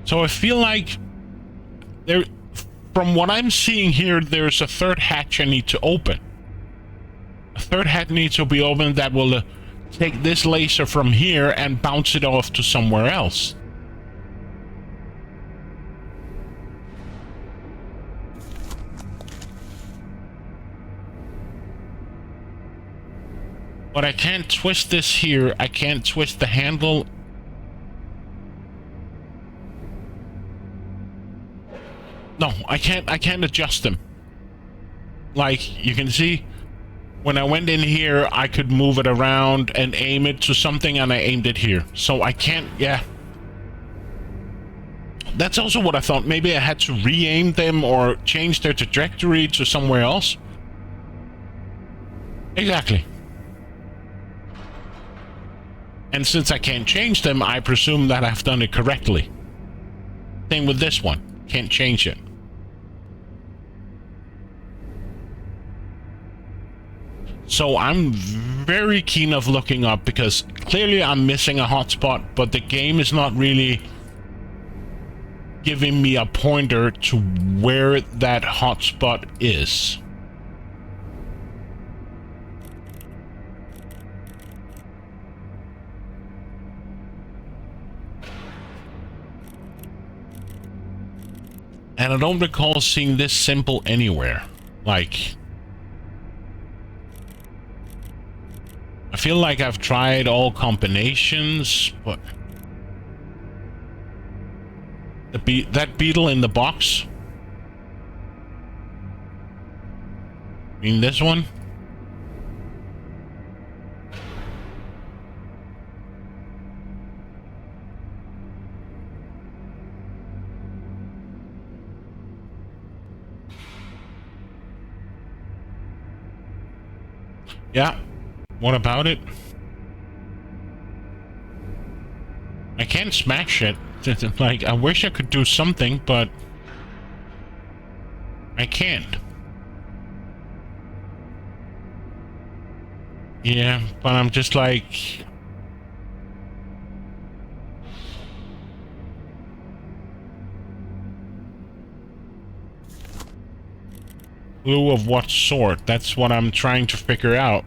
So I feel like there, from what I'm seeing here, there's a third hatch I need to open. A third hatch needs to be opened that will take this laser from here and bounce it off to somewhere else. But I can't twist this here. I can't twist the handle. No, I can't adjust them. Like, you can see, when I went in here, I could move it around and aim it to something, and I aimed it here. So I can't, yeah. That's also what I thought. Maybe I had to re-aim them or change their trajectory to somewhere else. Exactly. And since I can't change them, I presume that I've done it correctly. Same with this one. Can't change it. So I'm very keen of looking up, because clearly I'm missing a hotspot, but the game is not really giving me a pointer to where that hotspot is. And I don't recall seeing this simple anywhere. Like, I feel like I've tried all combinations, but that beetle in the box. I mean, this one. Yeah. What about it? I can't smash it. Like, I wish I could do something, but I can't. Yeah, but I'm just like... Glue of what sort? That's what I'm trying to figure out.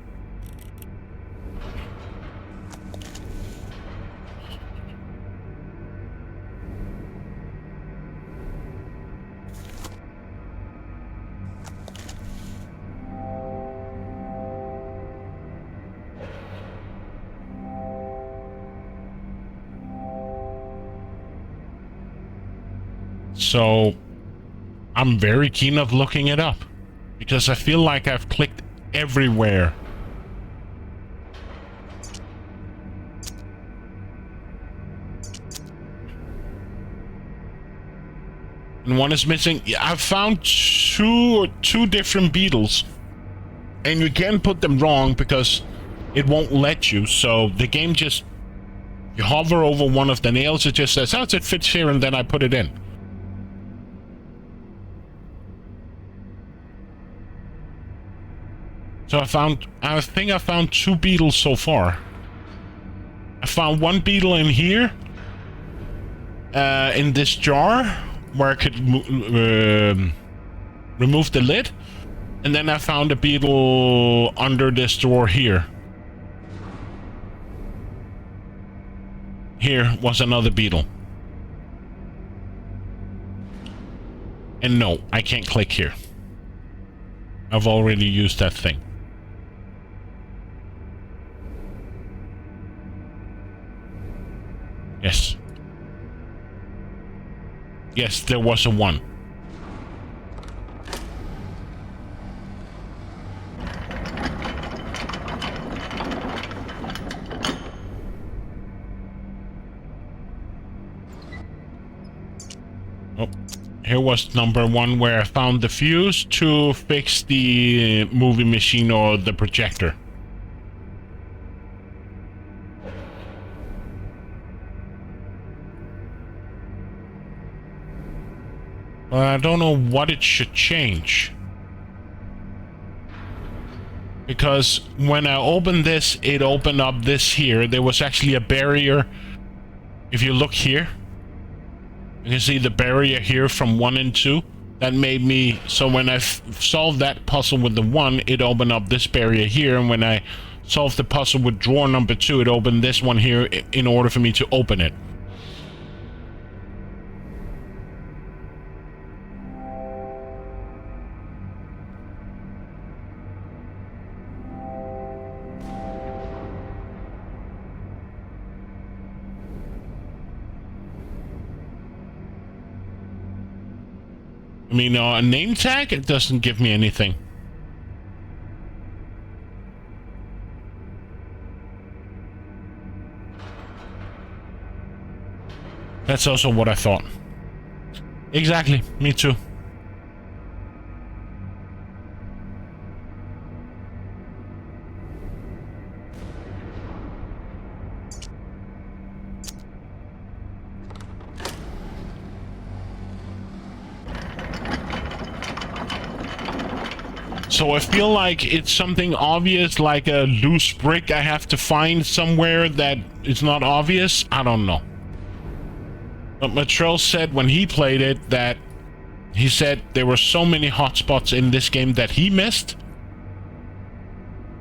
So, I'm very keen of looking it up, because I feel like I've clicked everywhere. and one is missing. I've found two different beetles, and you can't put them wrong because it won't let you. So the game just, you hover over one of the nails, it just says, oh, it fits here, and then I put it in. So I think I found two beetles so far. I found one beetle in here, in this jar, where I could remove the lid. And then I found a beetle under this drawer here. Here was another beetle. And no, I can't click here. I've already used that thing. Yes. Yes, there was a 1. Oh, here was number 1 where I found the fuse to fix the movie machine or the projector. I don't know what it should change. Because when I opened this, it opened up this here. There was actually a barrier. If you look here, you can see the barrier here from 1 and 2. That made me, so when I solved that puzzle with the 1, it opened up this barrier here. And when I solved the puzzle with drawer number 2, it opened this one here in order for me to open it. I mean, a name tag, it doesn't give me anything. That's also what I thought. Exactly, me too. So I feel like it's something obvious, like a loose brick I have to find somewhere that is not obvious. I don't know. But Matrell said when he played it that he said there were so many hotspots in this game that he missed.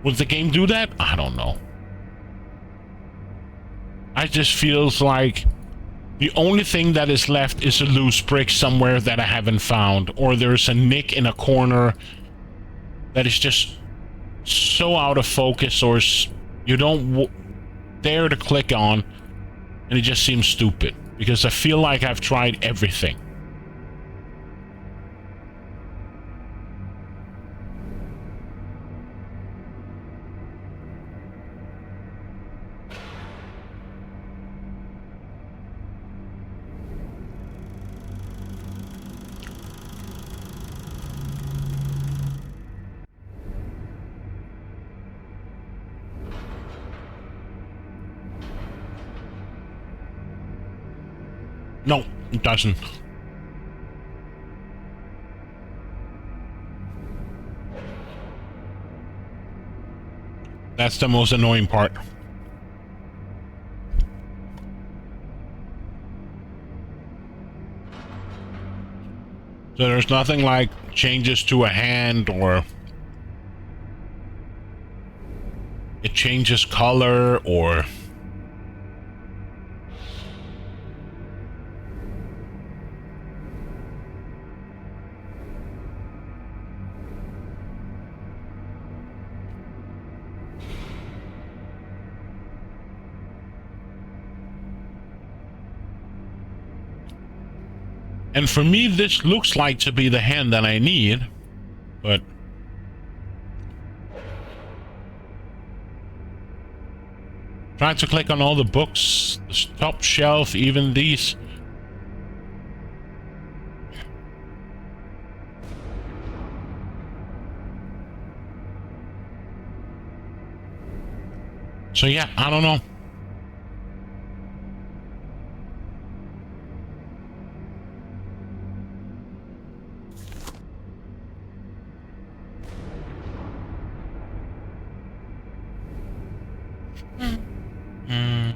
Would the game do that? I don't know. I just feels like the only thing that is left is a loose brick somewhere that I haven't found, or there's a nick in a corner that is just so out of focus, or you don't dare to click on, and it just seems stupid, because I feel like I've tried everything. No, it doesn't. That's the most annoying part. So there's nothing like changes to a hand, or it changes color, or and for me, this looks like to be the hand that I need, but trying to click on all the books, the top shelf, even these. So yeah, I don't know. Mm.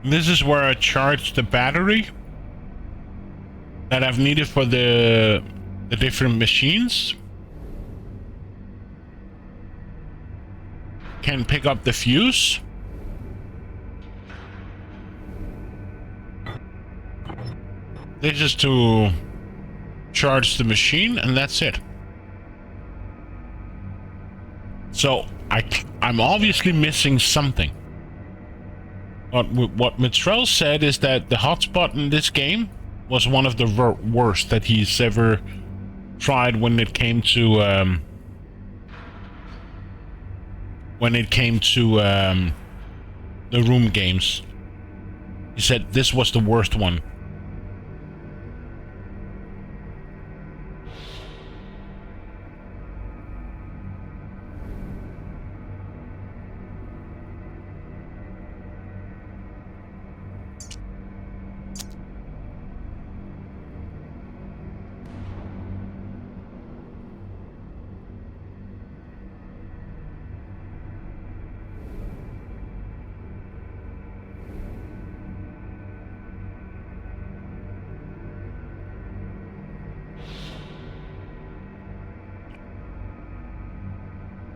This is where I charge the battery that I've needed for the different machines. Can pick up the fuse. This is to charge the machine, and that's it. So I'm obviously missing something. But what Mitrell said is that the hotspot in this game was one of the worst that he's ever tried when it came to the room games. He said this was the worst one.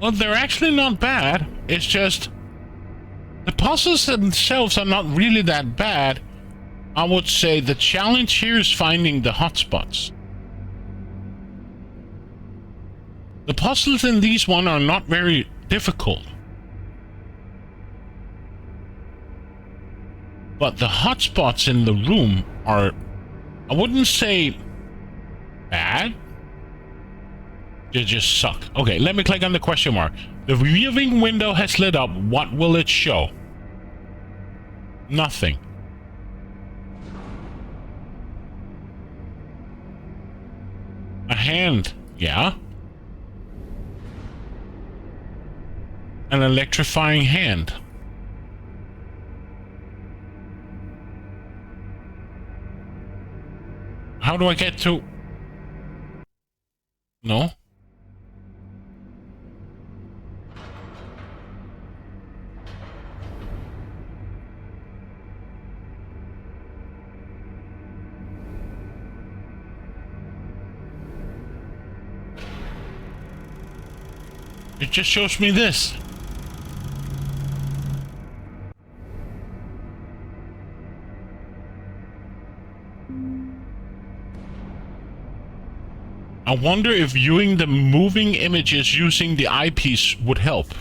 Well, they're actually not bad. It's just the puzzles themselves are not really that bad. I would say the challenge here is finding the hotspots. The puzzles in these one are not very difficult. But the hotspots in the room are, I wouldn't say bad. They just suck. Okay, let me click on the question mark. The viewing window has lit up. What will it show? Nothing. A hand. Yeah. An electrifying hand. How do I get to... No. It just shows me this. I wonder if viewing the moving images using the eyepiece would help.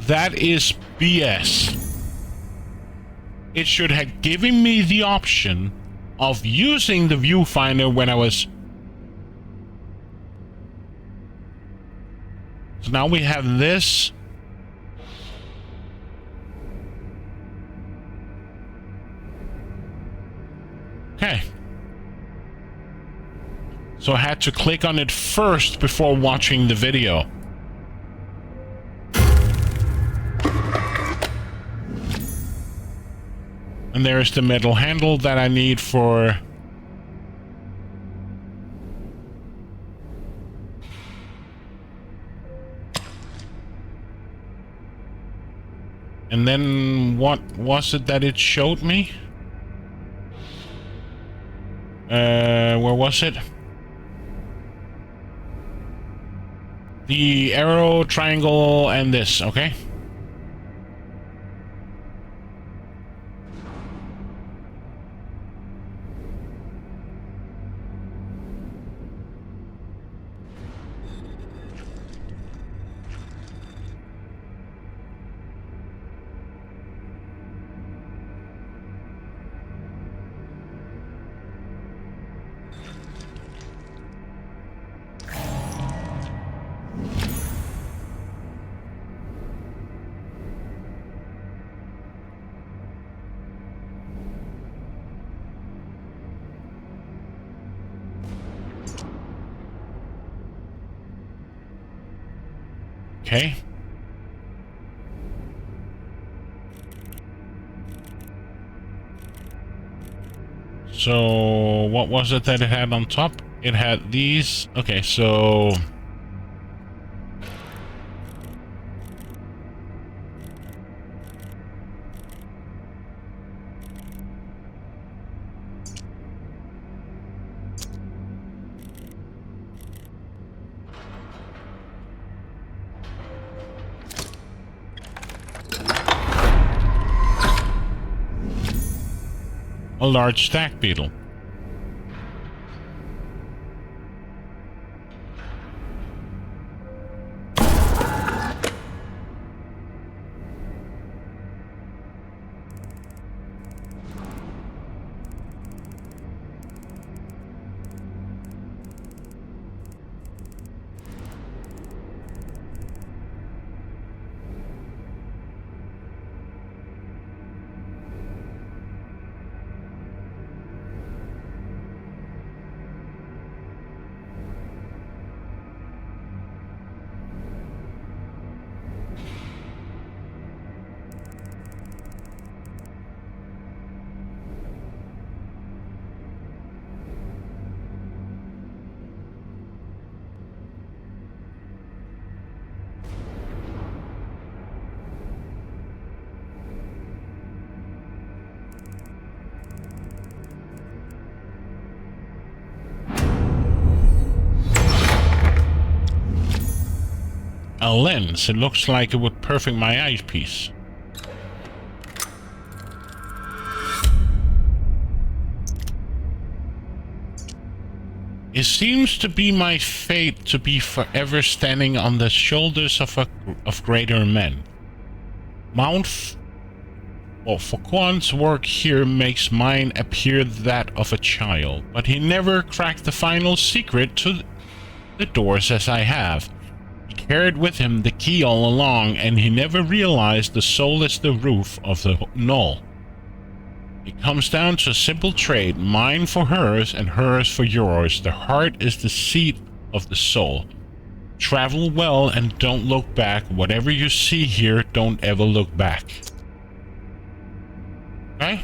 That is BS. It should have given me the option of using the viewfinder when I was... So now we have this. Okay. So I had to click on it first before watching the video. And there's the metal handle that I need for... And then what was it that it showed me? Where was it? The arrow, triangle, and this, okay? Okay. So, what was it that it had on top? It had these. Okay, so... a large stag beetle. A lens. It looks like it would perfect my eyepiece. It seems to be my fate to be forever standing on the shoulders of greater men. Faucon's work here makes mine appear that of a child, but he never cracked the final secret to the doors as I have. He carried with him the key all along, and he never realized the soul is the roof of the knoll. It comes down to a simple trade, mine for hers and hers for yours. The heart is the seat of the soul. Travel well and don't look back. Whatever you see here, don't ever look back. Okay?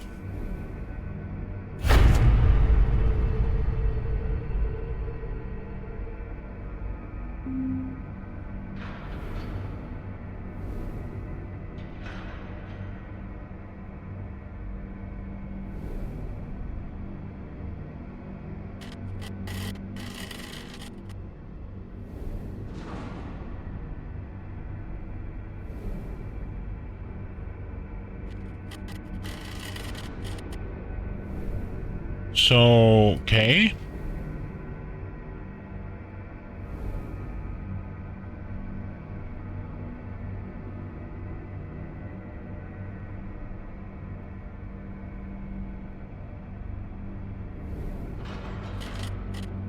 So, okay.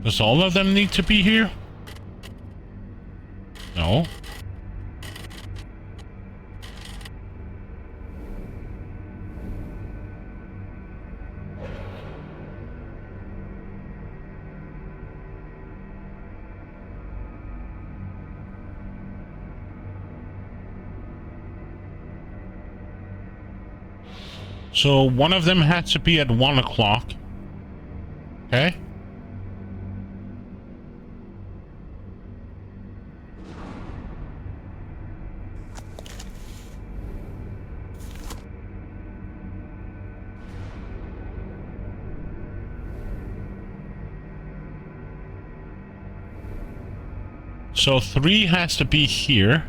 Does all of them need to be here? No. So one of them had to be at 1 o'clock. Okay. So 3 has to be here.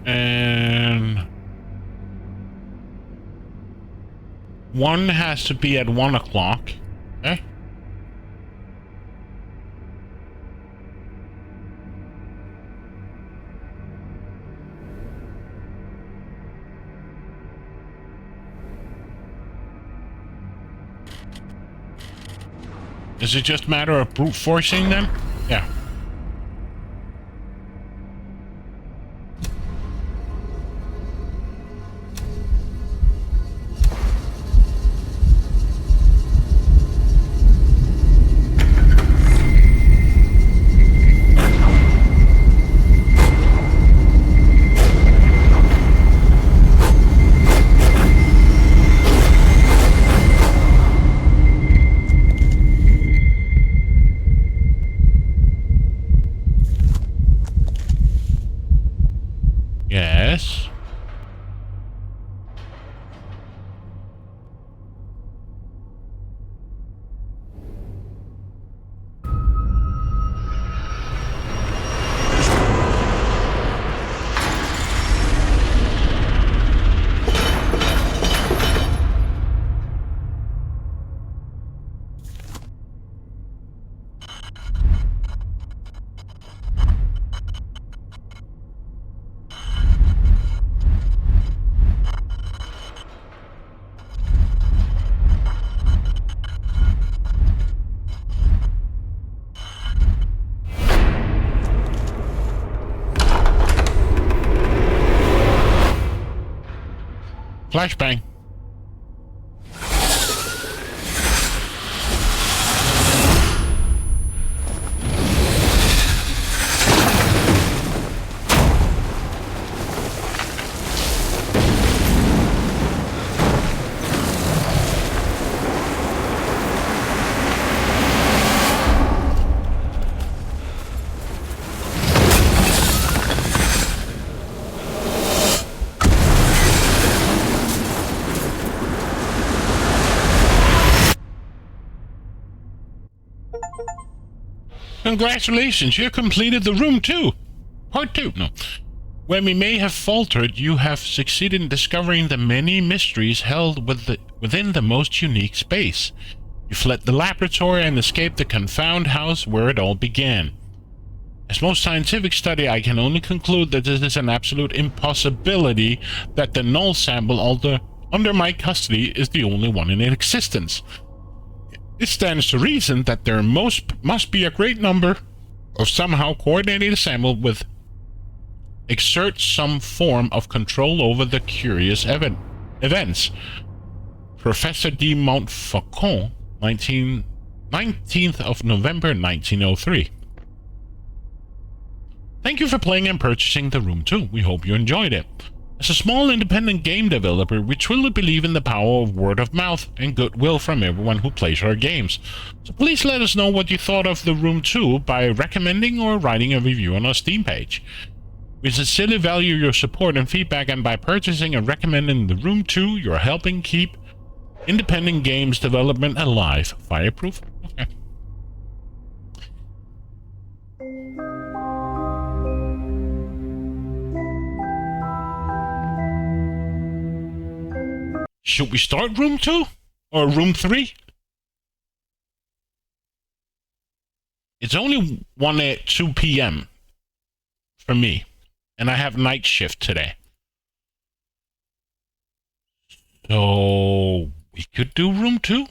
And 1 has to be at 1 o'clock. Okay. Is it just a matter of brute forcing then? Yeah. Yes. Flashbang. Congratulations, you completed the room 2. Part 2, no. Where we may have faltered, you have succeeded in discovering the many mysteries held within the most unique space. You fled the laboratory and escaped the confound house where it all began. As most scientific study, I can only conclude that this is an absolute impossibility that the null sample under my custody is the only one in existence. It stands to reason that there must be a great number of somehow coordinated sample with exert some form of control over the curious events. Professor de Montfaucon, 19th of November 1903. Thank you for playing and purchasing The Room 2. We hope you enjoyed it. As a small independent game developer, we truly believe in the power of word of mouth and goodwill from everyone who plays our games. So please let us know what you thought of The Room 2 by recommending or writing a review on our Steam page. We sincerely value your support and feedback, and by purchasing and recommending The Room 2, you're helping keep independent games development alive. Fireproof? Okay. Should we start room 2? Or room 3? It's only 2 p.m. for me. And I have night shift today. So we could do room 2?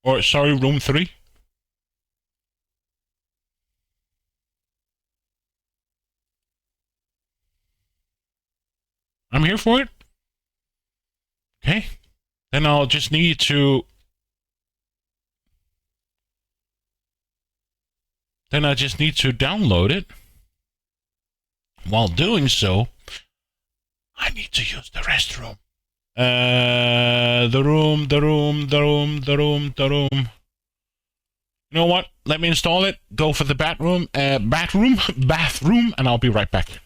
Or, sorry, room 3? I'm here for it. Okay, then I'll just need to... download it. While doing so, I need to use the restroom. The room. You know what? Let me install it. Go for the bathroom, and I'll be right back.